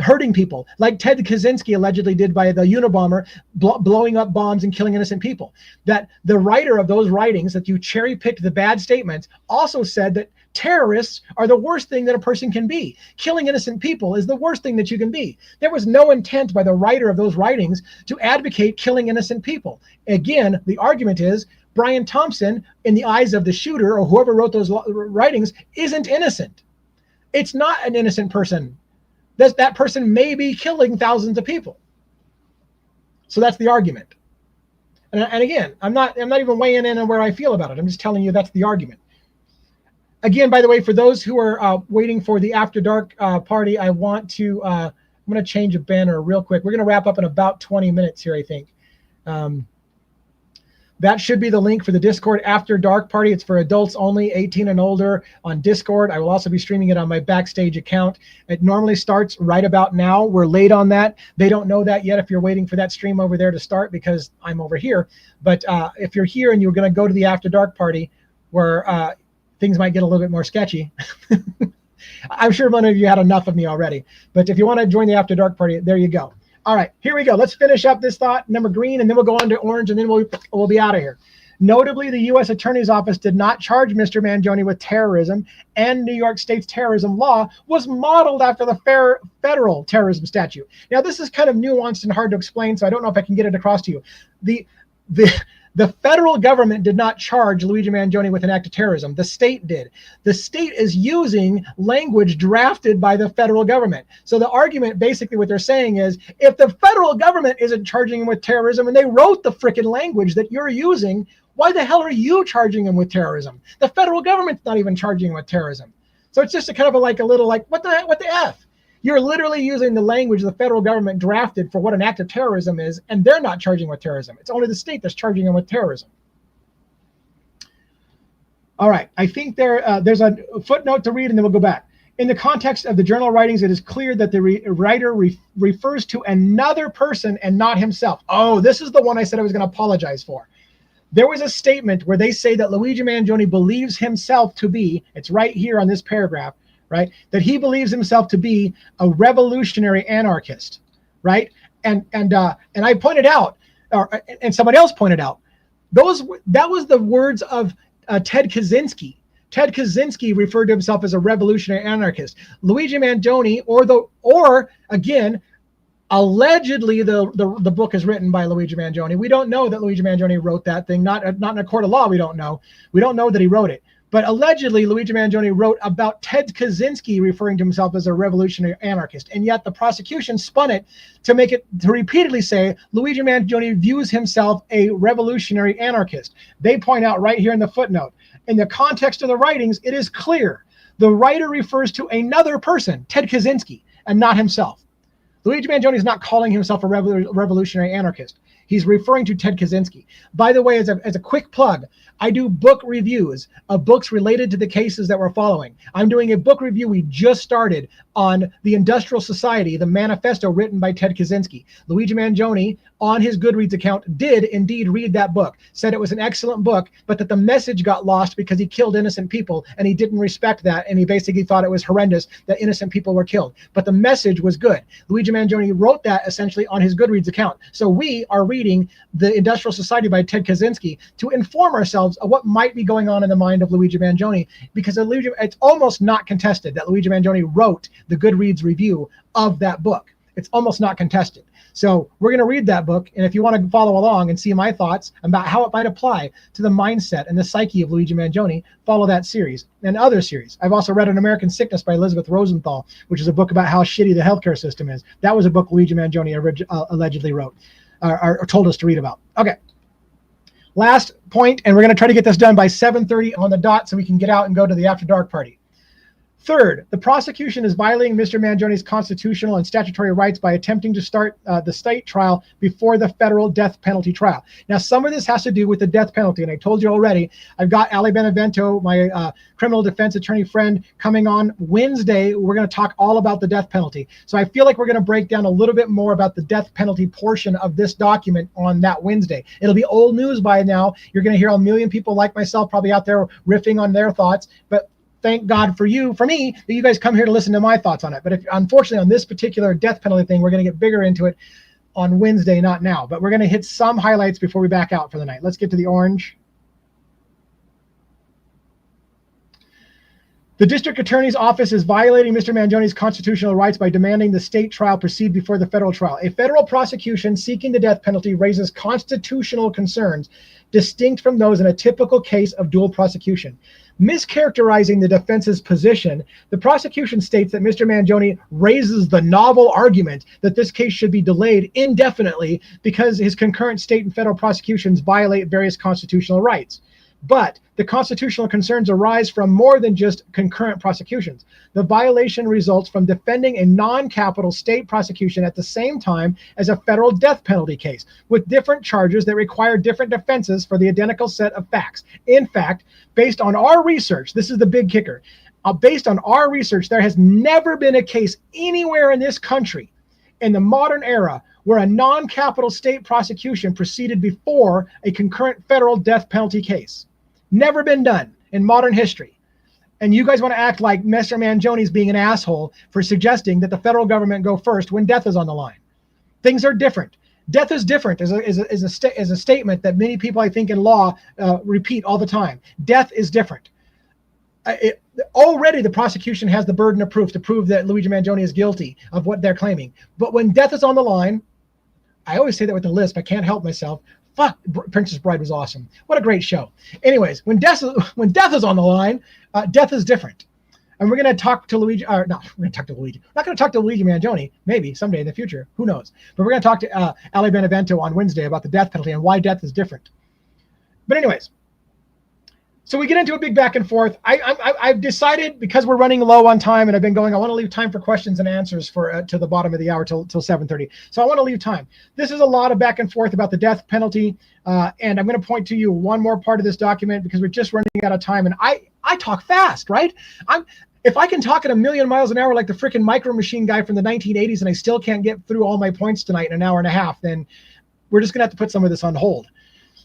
hurting people, like Ted Kaczynski allegedly did by the Unabomber, blowing up bombs and killing innocent people. That the writer of those writings, that you cherry picked the bad statements, also said that terrorists are the worst thing that a person can be. Killing innocent people is the worst thing that you can be. There was no intent by the writer of those writings to advocate killing innocent people. Again, the argument is Brian Thompson, in the eyes of the shooter or whoever wrote those writings, isn't innocent. It's not an innocent person. That person may be killing thousands of people. So that's the argument. And again, I'm not even weighing in on where I feel about it. I'm just telling you that's the argument. Again, by the way, for those who are waiting for the After Dark party, I'm going to change a banner real quick. We're going to wrap up in about 20 minutes here, I think. That should be the link for the Discord After Dark party. It's for adults only, 18 and older on Discord. I will also be streaming it on my Backstage account. It normally starts right about now. We're late on that. They don't know that yet if you're waiting for that stream over there to start because I'm over here. But if you're here and you're going to go to the After Dark party where things might get a little bit more sketchy, I'm sure one of you had enough of me already. But if you want to join the After Dark party, there you go. All right, here we go. Let's finish up this thought, number green, and then we'll go on to orange, and then we'll be out of here. Notably, the U.S. Attorney's Office did not charge Mr. Mangione with terrorism, and New York State's terrorism law was modeled after the federal terrorism statute. Now, this is kind of nuanced and hard to explain, so I don't know if I can get it across to you. The federal government did not charge Luigi Mangione with an act of terrorism. The state did. The state is using language drafted by the federal government. So the argument, basically what they're saying is, if the federal government isn't charging him with terrorism and they wrote the frickin' language that you're using, why the hell are you charging him with terrorism? The federal government's not even charging him with terrorism. So it's just a kind of a little what the F? You're literally using the language the federal government drafted for what an act of terrorism is, and they're not charging with terrorism. It's only the state that's charging them with terrorism. All right, I think there's a footnote to read, and then we'll go back. In the context of the journal writings, it is clear that the writer refers to another person and not himself. Oh, this is the one I said I was going to apologize for. There was a statement where they say that Luigi Mangione believes himself to be, it's right here on this paragraph, right, that he believes himself to be a revolutionary anarchist, right? And I pointed out, and somebody else pointed out, that was the words of Ted Kaczynski. Ted Kaczynski referred to himself as a revolutionary anarchist. Luigi Mangione, or again, allegedly the book is written by Luigi Mangione. We don't know that Luigi Mangione wrote that thing. Not in a court of law. We don't know. We don't know that he wrote it. But allegedly, Luigi Mangione wrote about Ted Kaczynski referring to himself as a revolutionary anarchist. And yet the prosecution spun it to repeatedly say Luigi Mangione views himself a revolutionary anarchist. They point out right here in the footnote, in the context of the writings, it is clear. The writer refers to another person, Ted Kaczynski, and not himself. Luigi Mangione is not calling himself a revolutionary anarchist. He's referring to Ted Kaczynski. By the way, as a quick plug, I do book reviews of books related to the cases that we're following. I'm doing a book review we just started on The Industrial Society, the manifesto written by Ted Kaczynski. Luigi Mangione on his Goodreads account did indeed read that book, said it was an excellent book, but that the message got lost because he killed innocent people and he didn't respect that. And he basically thought it was horrendous that innocent people were killed. But the message was good. Luigi Mangione wrote that essentially on his Goodreads account. So we are reading The Industrial Society by Ted Kaczynski to inform ourselves of what might be going on in the mind of Luigi Mangione, because it's almost not contested that Luigi Mangione wrote the Goodreads review of that book. It's almost not contested. So we're going to read that book, and if you want to follow along and see my thoughts about how it might apply to the mindset and the psyche of Luigi Mangione, follow that series and other series. I've also read An American Sickness by Elizabeth Rosenthal, which is a book about how shitty the healthcare system is. That was a book Luigi Mangione allegedly wrote or told us to read about. Okay. Last point, and we're going to try to get this done by 7:30 on the dot so we can get out and go to the after dark party. Third, the prosecution is violating Mr. Mangione's constitutional and statutory rights by attempting to start the state trial before the federal death penalty trial. Now, some of this has to do with the death penalty, and I told you already, I've got Ali Benevento, my criminal defense attorney friend, coming on Wednesday. We're going to talk all about the death penalty. So I feel like we're going to break down a little bit more about the death penalty portion of this document on that Wednesday. It'll be old news by now. You're going to hear a million people like myself probably out there riffing on their thoughts, but thank God for me, that you guys come here to listen to my thoughts on it. But unfortunately, on this particular death penalty thing, we're going to get bigger into it on Wednesday, not now. But we're going to hit some highlights before we back out for the night. Let's get to the orange. The district attorney's office is violating Mr. Mangione's constitutional rights by demanding the state trial proceed before the federal trial. A federal prosecution seeking the death penalty raises constitutional concerns distinct from those in a typical case of dual prosecution. Mischaracterizing the defense's position, the prosecution states that Mr. Mangione raises the novel argument that this case should be delayed indefinitely because his concurrent state and federal prosecutions violate various constitutional rights. But the constitutional concerns arise from more than just concurrent prosecutions. The violation results from defending a non-capital state prosecution at the same time as a federal death penalty case, with different charges that require different defenses for the identical set of facts. In fact, based on our research, this is the big kicker, based on our research, there has never been a case anywhere in this country in the modern era where a non-capital state prosecution proceeded before a concurrent federal death penalty case. Never been done in modern history. And you guys want to act like Mr. Mangione's being an asshole for suggesting that the federal government go first when death is on the line. Things are different. Death is different is a statement that many people, I think, in law repeat all the time. Death is different. Already the prosecution has the burden of proof to prove that Luigi Mangione is guilty of what they're claiming. But when death is on the line, I always say that with a lisp, I can't help myself. Fuck, Princess Bride was awesome. What a great show. Anyways, when death is on the line, death is different. And we're going to talk to Luigi, we're going to talk to Luigi. Not going to talk to Luigi Mangione, maybe someday in the future, who knows. But we're going to talk to Ali Benevento on Wednesday about the death penalty and why death is different. But anyways, so we get into a big back and forth. I've decided, because we're running low on time and I've been going, I want to leave time for questions and answers for to the bottom of the hour till 7:30. So I want to leave time. This is a lot of back and forth about the death penalty. And I'm going to point to you one more part of this document because we're just running out of time. And I talk fast, right? If I can talk at 1,000,000 miles an hour like the freaking Micro Machine guy from the 1980s and I still can't get through all my points tonight in an hour and a half, then we're just going to have to put some of this on hold.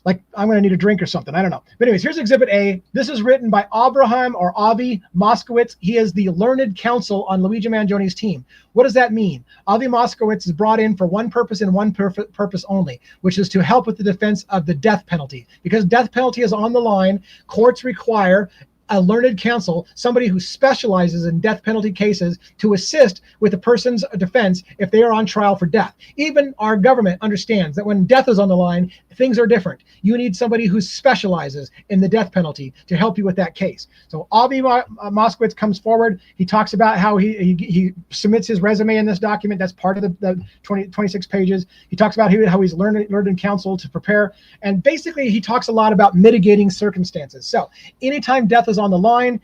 Like, I'm going to need a drink or something. I don't know. But anyways, here's Exhibit A. This is written by Abraham or Avi Moskowitz. He is the learned counsel on Luigi Mangione's team. What does that mean? Avi Moskowitz is brought in for one purpose and one purpose only, which is to help with the defense of the death penalty. Because death penalty is on the line, courts require a learned counsel, somebody who specializes in death penalty cases, to assist with the person's defense if they are on trial for death. Even our government understands that when death is on the line, things are different. You need somebody who specializes in the death penalty to help you with that case. So Avi Moskowitz comes forward. He talks about how he submits his resume in this document. That's part of the 26 pages. He talks about how he's learned counsel to prepare. And basically, he talks a lot about mitigating circumstances. So anytime death is on the line,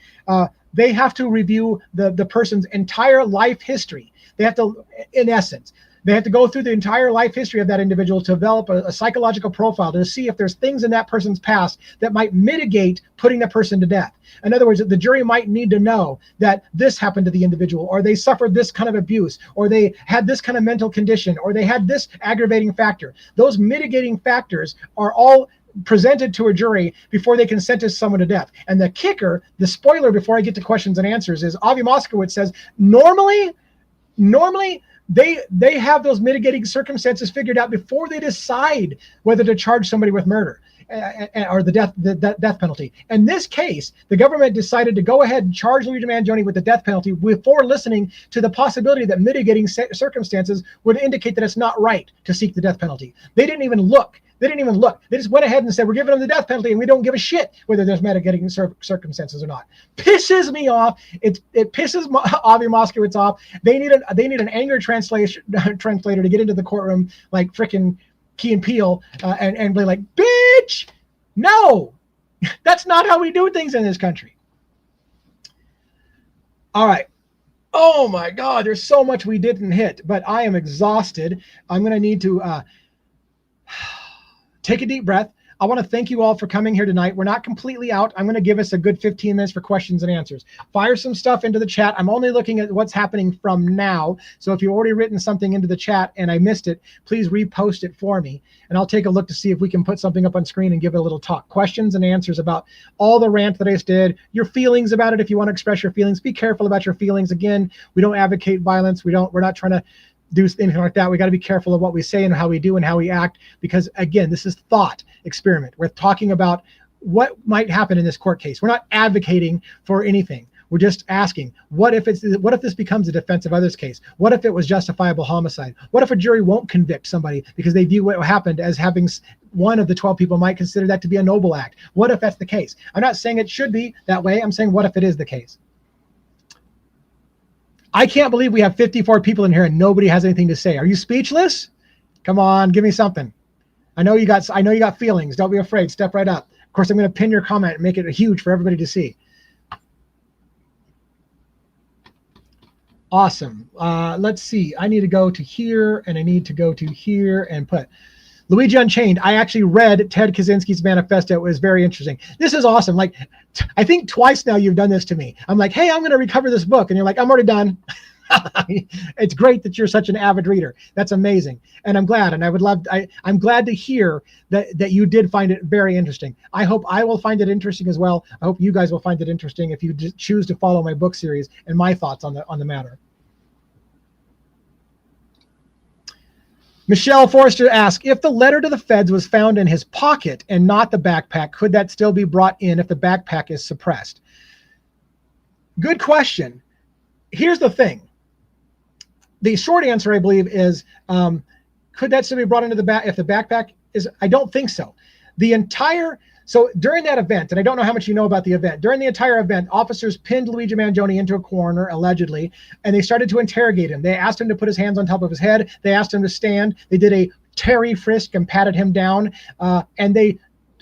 they have to review the person's entire life history. They have to, in essence, They have to go through the entire life history of that individual to develop a psychological profile to see if there's things in that person's past that might mitigate putting the person to death. In other words, the jury might need to know that this happened to the individual, or they suffered this kind of abuse, or they had this kind of mental condition, or they had this aggravating factor. Those mitigating factors are all presented to a jury before they can sentence someone to death. And the kicker, the spoiler before I get to questions and answers, is Avi Moskowitz says, normally, they have those mitigating circumstances figured out before they decide whether to charge somebody with murder or the death penalty. In this case, the government decided to go ahead and charge Luigi Mangione with the death penalty before listening to the possibility that mitigating circumstances would indicate that it's not right to seek the death penalty. They didn't even look. They just went ahead and said, we're giving them the death penalty and we don't give a shit whether there's mitigating circumstances or not. Pisses me off. It pisses Avi Moskowitz off. They need an anger translator to get into the courtroom like frickin' Key and Peele and be like, bitch, no, that's not how we do things in this country. All right. Oh my God, there's so much we didn't hit, but I am exhausted. I'm going to need to take a deep breath. I want to thank you all for coming here tonight. We're not completely out. I'm going to give us a good 15 minutes for questions and answers. Fire some stuff into the chat. I'm only looking at what's happening from now. So if you've already written something into the chat and I missed it, please repost it for me. And I'll take a look to see if we can put something up on screen and give it a little talk. Questions and answers about all the rant that I just did, your feelings about it. If you want to express your feelings, be careful about your feelings. Again, we don't advocate violence. We're not trying to do anything like that. We got to be careful of what we say and how we do and how we act, because again, this is thought experiment. We're talking about what might happen in this court case. We're not advocating for anything. We're just asking, what if this becomes a defense of others case? What if it was justifiable homicide? What if a jury won't convict somebody because they view what happened as having one of the 12 people might consider that to be a noble act? What if that's the case? I'm not saying it should be that way. I'm saying, what if it is the case? I can't believe we have 54 people in here and nobody has anything to say. Are you speechless? Come on, give me something. I know you got feelings. Don't be afraid. Step right up. Of course, I'm going to pin your comment and make it huge for everybody to see. Awesome. Let's see. I need to go to here and I need to go to here and put Luigi Unchained. I actually read Ted Kaczynski's manifesto. It was very interesting. This is awesome. Like, I think twice now you've done this to me. I'm like, hey, I'm going to recover this book. And you're like, I'm already done. It's great that you're such an avid reader. That's amazing. And I'm glad. And I'm glad to hear that you did find it very interesting. I hope I will find it interesting as well. I hope you guys will find it interesting if you choose to follow my book series and my thoughts on the matter. Michelle Forrester asks, if the letter to the feds was found in his pocket and not the backpack, could that still be brought in if the backpack is suppressed? Good question. Here's the thing. The short answer, I believe, is could that still be brought into the back if the backpack is? I don't think so. So during that event, and I don't know how much you know about the event, during the entire event, officers pinned Luigi Mangione into a corner, allegedly, and they started to interrogate him. They asked him to put his hands on top of his head. They asked him to stand. They did a Terry frisk and patted him down, and they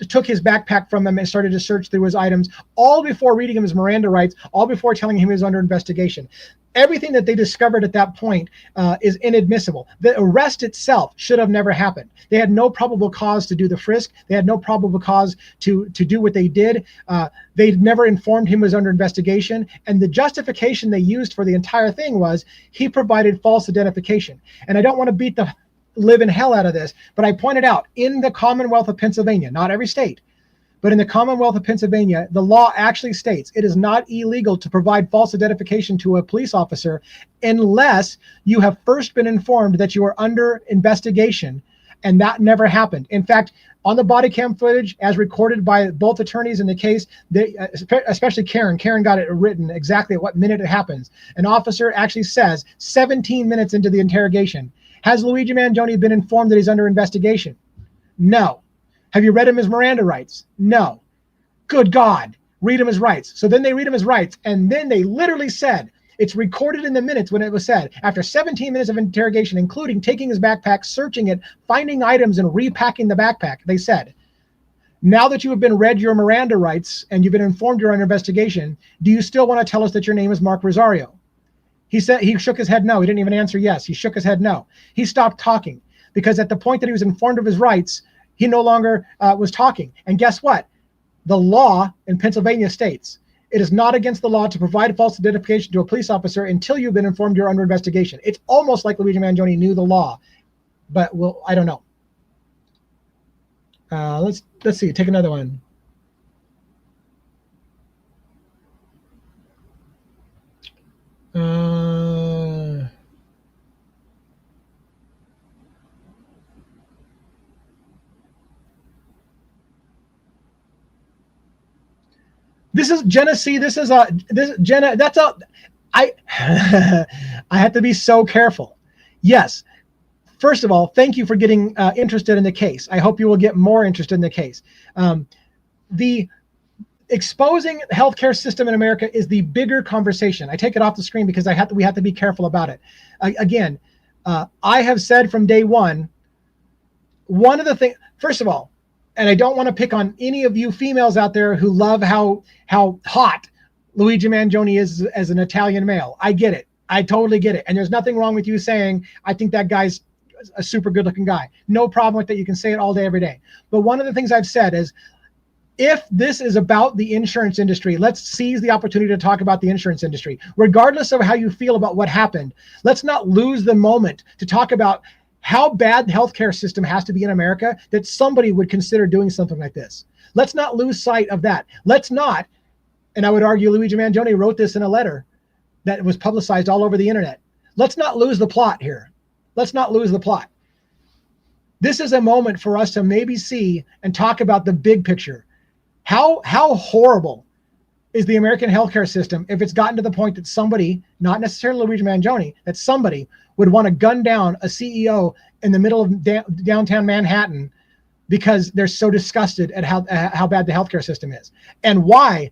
took his backpack from him and started to search through his items, all before reading him his Miranda rights, all before telling him he was under investigation. Everything that they discovered at that point is inadmissible. The arrest itself should have never happened. They had no probable cause to do the frisk. They had no probable cause to do what they did. They never informed him he was under investigation. And the justification they used for the entire thing was he provided false identification. And I don't want to beat the living hell out of this, but I pointed out in the Commonwealth of Pennsylvania, not every state, but in the Commonwealth of Pennsylvania, the law actually states it is not illegal to provide false identification to a police officer unless you have first been informed that you are under investigation, and that never happened. In fact, on the body cam footage, as recorded by both attorneys in the case, they, especially Karen got it written exactly at what minute it happens. An officer actually says 17 minutes into the interrogation, has Luigi Mangione been informed that he's under investigation? No. Have you read him his Miranda rights? No. Good God, read him his rights. So then they read him his rights, and then they literally said, it's recorded in the minutes when it was said, after 17 minutes of interrogation, including taking his backpack, searching it, finding items, and repacking the backpack, they said, now that you have been read your Miranda rights and you've been informed you're under investigation, do you still want to tell us that your name is Mark Rosario? He said, he shook his head no. He didn't even answer yes. He shook his head no. He stopped talking because at the point that he was informed of his rights, he no longer was talking. And guess what? The law in Pennsylvania states it is not against the law to provide false identification to a police officer until you've been informed you're under investigation. It's almost like Luigi Mangione knew the law, but I don't know. Let's see. Take another one. This is Jenna C. This is Jenna. That's a I I have to be so careful. Yes. First of all, thank you for getting interested in the case. I hope you will get more interested in the case. The exposing the healthcare system in America is the bigger conversation. I take it off the screen because we have to be careful about it. Again, I have said from day one of the things, first of all, and I don't want to pick on any of you females out there who love how hot Luigi Mangione is as an Italian male. I get it. I totally get it. And there's nothing wrong with you saying, I think that guy's a super good looking guy. No problem with that. You can say it all day, every day. But one of the things I've said is, if this is about the insurance industry, let's seize the opportunity to talk about the insurance industry. Regardless of how you feel about what happened, let's not lose the moment to talk about how bad the healthcare system has to be in America that somebody would consider doing something like this. Let's not lose sight of that. Let's not, and I would argue Luigi Mangione wrote this in a letter that was publicized all over the internet. Let's not lose the plot here. Let's not lose the plot. This is a moment for us to maybe see and talk about the big picture. How horrible is the American healthcare system if it's gotten to the point that somebody, not necessarily Luigi Mangione, that somebody would want to gun down a CEO in the middle of downtown Manhattan because they're so disgusted at how bad the healthcare system is. And why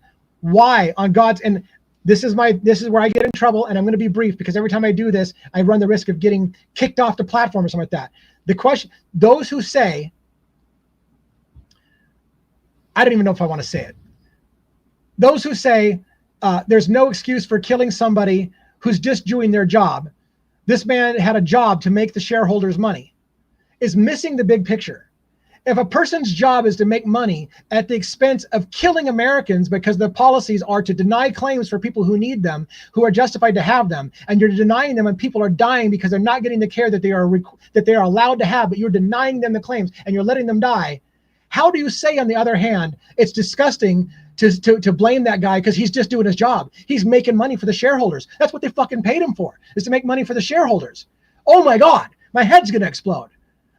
on God's, and this is where I get in trouble, and I'm going to be brief because every time I do this, I run the risk of getting kicked off the platform or something like that. The question, those who say, I don't even know if I want to say it. Those who say there's no excuse for killing somebody who's just doing their job. This man had a job to make the shareholders money, is missing the big picture. If a person's job is to make money at the expense of killing Americans because the policies are to deny claims for people who need them, who are justified to have them, and you're denying them and people are dying because they're not getting the care that they are allowed to have, but you're denying them the claims and you're letting them die. How do you say, on the other hand, it's disgusting to blame that guy because he's just doing his job? He's making money for the shareholders. That's what they fucking paid him for, is to make money for the shareholders. Oh my God, my head's going to explode.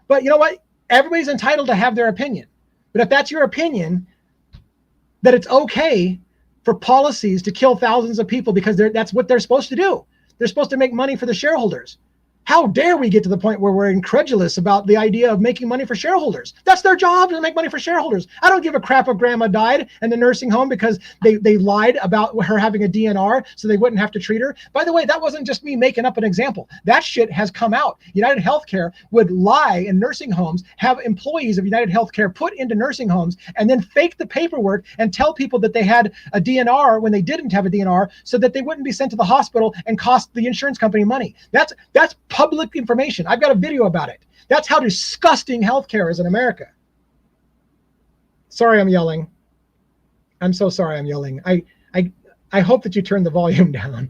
But you know what? Everybody's entitled to have their opinion. But if that's your opinion, that it's okay for policies to kill thousands of people because that's what they're supposed to do. They're supposed to make money for the shareholders. How dare we get to the point where we're incredulous about the idea of making money for shareholders? That's their job, to make money for shareholders. I don't give a crap if grandma died in the nursing home because they lied about her having a DNR so they wouldn't have to treat her. By the way, that wasn't just me making up an example. That shit has come out. United Healthcare would lie in nursing homes, have employees of United Healthcare put into nursing homes, and then fake the paperwork and tell people that they had a DNR when they didn't have a DNR so that they wouldn't be sent to the hospital and cost the insurance company money. That's public information. I've got a video about it. That's how disgusting healthcare is in America. Sorry, I'm yelling. I'm so sorry I'm yelling. I hope that you turn the volume down.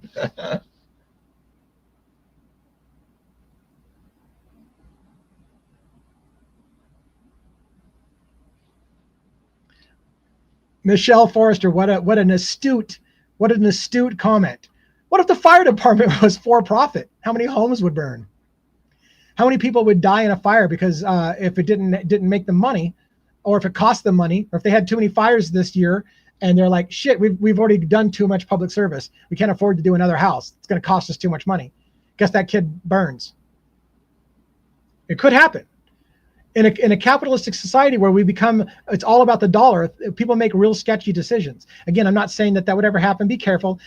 Michelle Forrester, what an astute comment. What if the fire department was for profit? How many homes would burn? How many people would die in a fire because if it didn't make them money, or if it cost them money, or if they had too many fires this year and they're like, shit, we've already done too much public service. We can't afford to do another house. It's going to cost us too much money. Guess that kid burns. It could happen. In a capitalistic society where it's all about the dollar, people make real sketchy decisions. Again, I'm not saying that would ever happen. Be careful.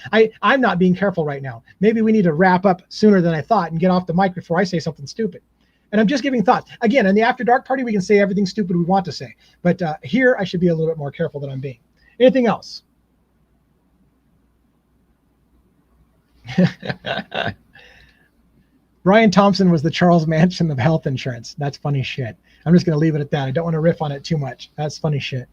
I'm not being careful right now. Maybe we need to wrap up sooner than I thought and get off the mic before I say something stupid. And I'm just giving thoughts. Again, in the After Dark party, we can say everything stupid we want to say. But here, I should be a little bit more careful than I'm being. Anything else? Brian Thompson was the Charles Manson of health insurance. That's funny shit. I'm just going to leave it at that. I don't want to riff on it too much. That's funny shit.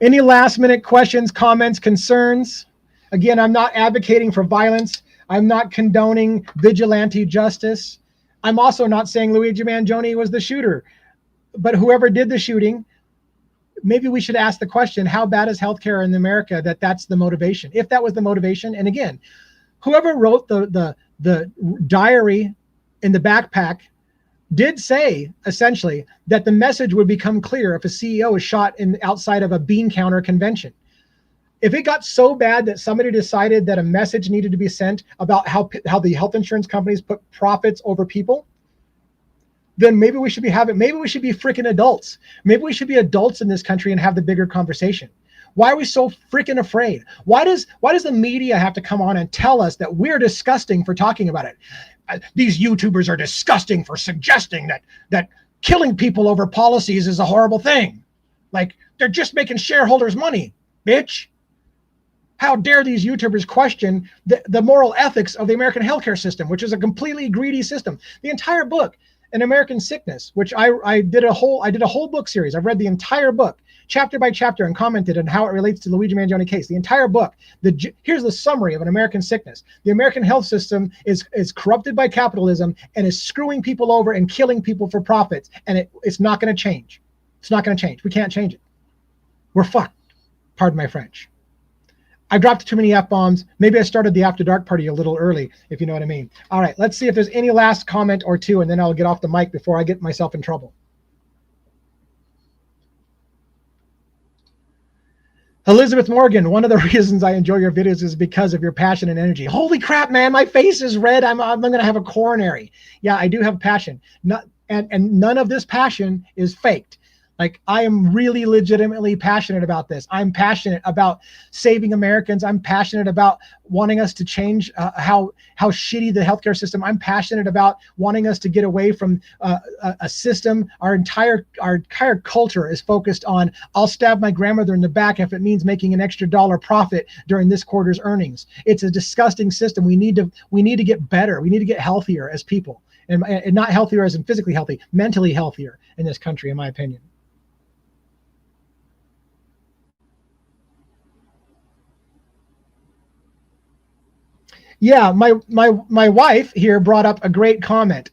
Any last minute questions, comments, concerns? Again, I'm not advocating for violence. I'm not condoning vigilante justice. I'm also not saying Luigi Mangione was the shooter. But whoever did the shooting, maybe we should ask the question, how bad is healthcare in America that that's the motivation? If that was the motivation, and again, whoever wrote the diary in the backpack did say essentially that the message would become clear if a CEO is shot outside of a bean counter convention. If it got so bad that somebody decided that a message needed to be sent about how the health insurance companies put profits over people, then maybe we should be freaking adults. Maybe we should be adults in this country and have the bigger conversation. Why are we so freaking afraid? Why does the media have to come on and tell us that we're disgusting for talking about it? These YouTubers are disgusting for suggesting that killing people over policies is a horrible thing. Like, they're just making shareholders money, bitch. How dare these YouTubers question the moral ethics of the American healthcare system, which is a completely greedy system. The entire book, An American Sickness, which I did a whole book series. I've read the entire book, chapter by chapter, and commented on how it relates to the Luigi Mangione case. The entire book. Here's the summary of An American Sickness. The American health system is corrupted by capitalism and is screwing people over and killing people for profits. And it's not going to change. It's not going to change. We can't change it. We're fucked. Pardon my French. I dropped too many F-bombs. Maybe I started the After Dark party a little early, if you know what I mean. All right, let's see if there's any last comment or two, and then I'll get off the mic before I get myself in trouble. Elizabeth Morgan, one of the reasons I enjoy your videos is because of your passion and energy. Holy crap, man, my face is red. I'm going to have a coronary. Yeah, I do have passion. And none of this passion is faked. Like, I am really legitimately passionate about this. I'm passionate about saving Americans. I'm passionate about wanting us to change how shitty the healthcare system. I'm passionate about wanting us to get away from a system. Our entire culture is focused on, I'll stab my grandmother in the back if it means making an extra dollar profit during this quarter's earnings. It's a disgusting system. We need to get better. We need to get healthier as people, and not healthier as in physically healthy, mentally healthier in this country, in my opinion. Yeah, my wife here brought up a great comment.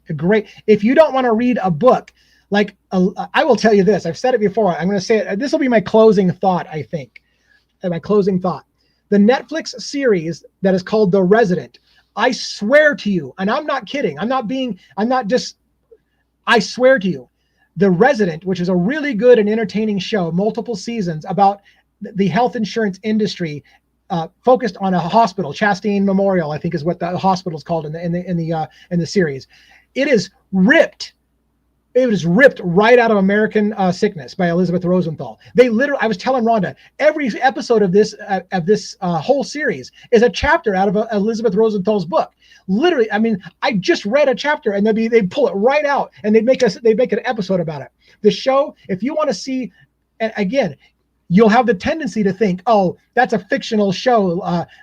If you don't want to read a book, I will tell you this. I've said it before. I'm going to say it. This will be my closing thought, I think. My closing thought. The Netflix series that is called The Resident. I swear to you, and I'm not kidding. I swear to you, The Resident, which is a really good and entertaining show, multiple seasons about the health insurance industry. Focused on a hospital, Chastain Memorial, I think is what the hospital is called in the series. It is ripped right out of American Sickness by Elizabeth Rosenthal. I was telling Rhonda, every episode of this whole series is a chapter out of Elizabeth Rosenthal's book. Literally, I mean, I just read a chapter and they pull it right out and they make an episode about it. The show, if you want to see, and again, you'll have the tendency to think, oh, that's a fictional show,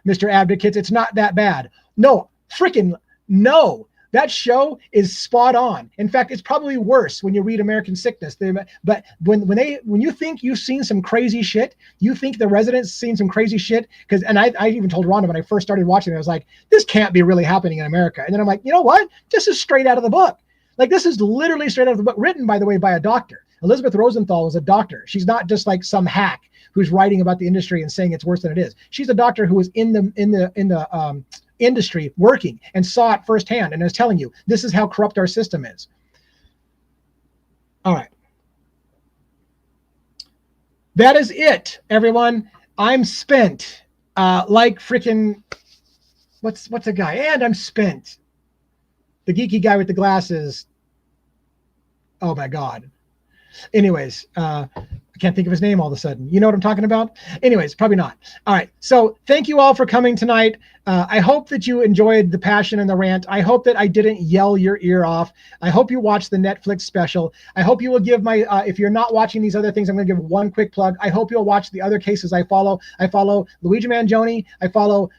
Mr. Advocates. It's not that bad. No, freaking no. That show is spot on. In fact, it's probably worse when you read American Sickness. But when you think you've seen some crazy shit, you think The Resident's seen some crazy shit. And I even told Rhonda when I first started watching it, I was like, this can't be really happening in America. And then I'm like, you know what? This is straight out of the book. Like, this is literally straight out of the book, written, by the way, by a doctor. Elizabeth Rosenthal was a doctor. She's not just like some hack who's writing about the industry and saying it's worse than it is. She's a doctor who was in the industry working and saw it firsthand and is telling you this is how corrupt our system is. All right. That is it, everyone. I'm spent. Like freaking, what's a guy? And I'm spent. The geeky guy with the glasses. Oh my God. Anyways, I can't think of his name all of a sudden. You know what I'm talking about? Anyways, probably not. All right. So thank you all for coming tonight. I hope that you enjoyed the passion and the rant. I hope that I didn't yell your ear off. I hope you watched the Netflix special. I hope you will give my, if you're not watching these other things, I'm going to give one quick plug. I hope you'll watch the other cases I follow. I follow Luigi Mangione. I follow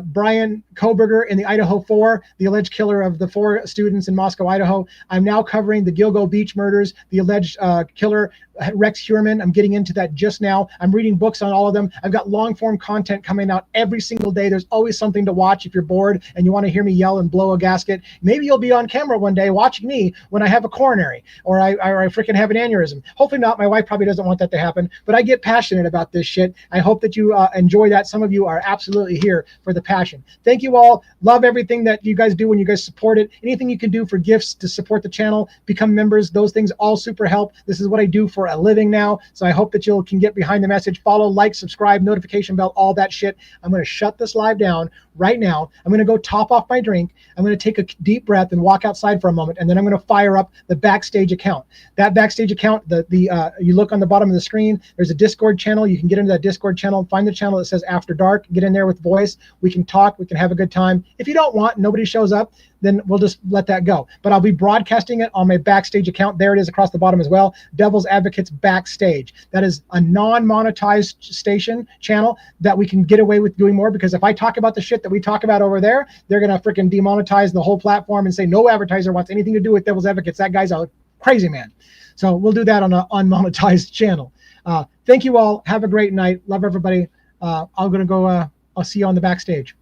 Brian Koberger in the Idaho 4, the alleged killer of the 4 students in Moscow, Idaho. I'm now covering the Gilgo Beach murders, the alleged killer Rex Heuermann. I'm getting into that just now. I'm reading books on all of them. I've got long form content coming out every single day. There's always something to watch if you're bored and you want to hear me yell and blow a gasket. Maybe you'll be on camera one day watching me when I have a coronary or I freaking have an aneurysm. Hopefully not. My wife probably doesn't want that to happen, but I get passionate about this shit. I hope that you enjoy that. Some of you are absolutely here for the passion. Thank you all. Love everything that you guys do when you guys support it. Anything you can do for gifts to support the channel, become members, those things all super help. This is what I do for a living now. So I hope that you can get behind the message, follow, like, subscribe, notification bell, all that shit. I'm going to shut this live down right now. I'm going to go top off my drink. I'm going to take a deep breath and walk outside for a moment. And then I'm going to fire up the Backstage account. That Backstage account, you look on the bottom of the screen, there's a Discord channel. You can get into that Discord channel, find the channel that says After Dark, get in there with voice. We can talk, we can have a good time. If you don't want, nobody shows up, then we'll just let that go. But I'll be broadcasting it on my Backstage account. There it is across the bottom as well. Devil's Advocates Backstage. That is a non-monetized station channel that we can get away with doing more, because if I talk about the shit that we talk about over there, they're going to freaking demonetize the whole platform and say no advertiser wants anything to do with Devil's Advocates. That guy's a crazy man. So we'll do that on an unmonetized channel. Thank you all. Have a great night. Love everybody. I'm going to go, I'll see you on the Backstage.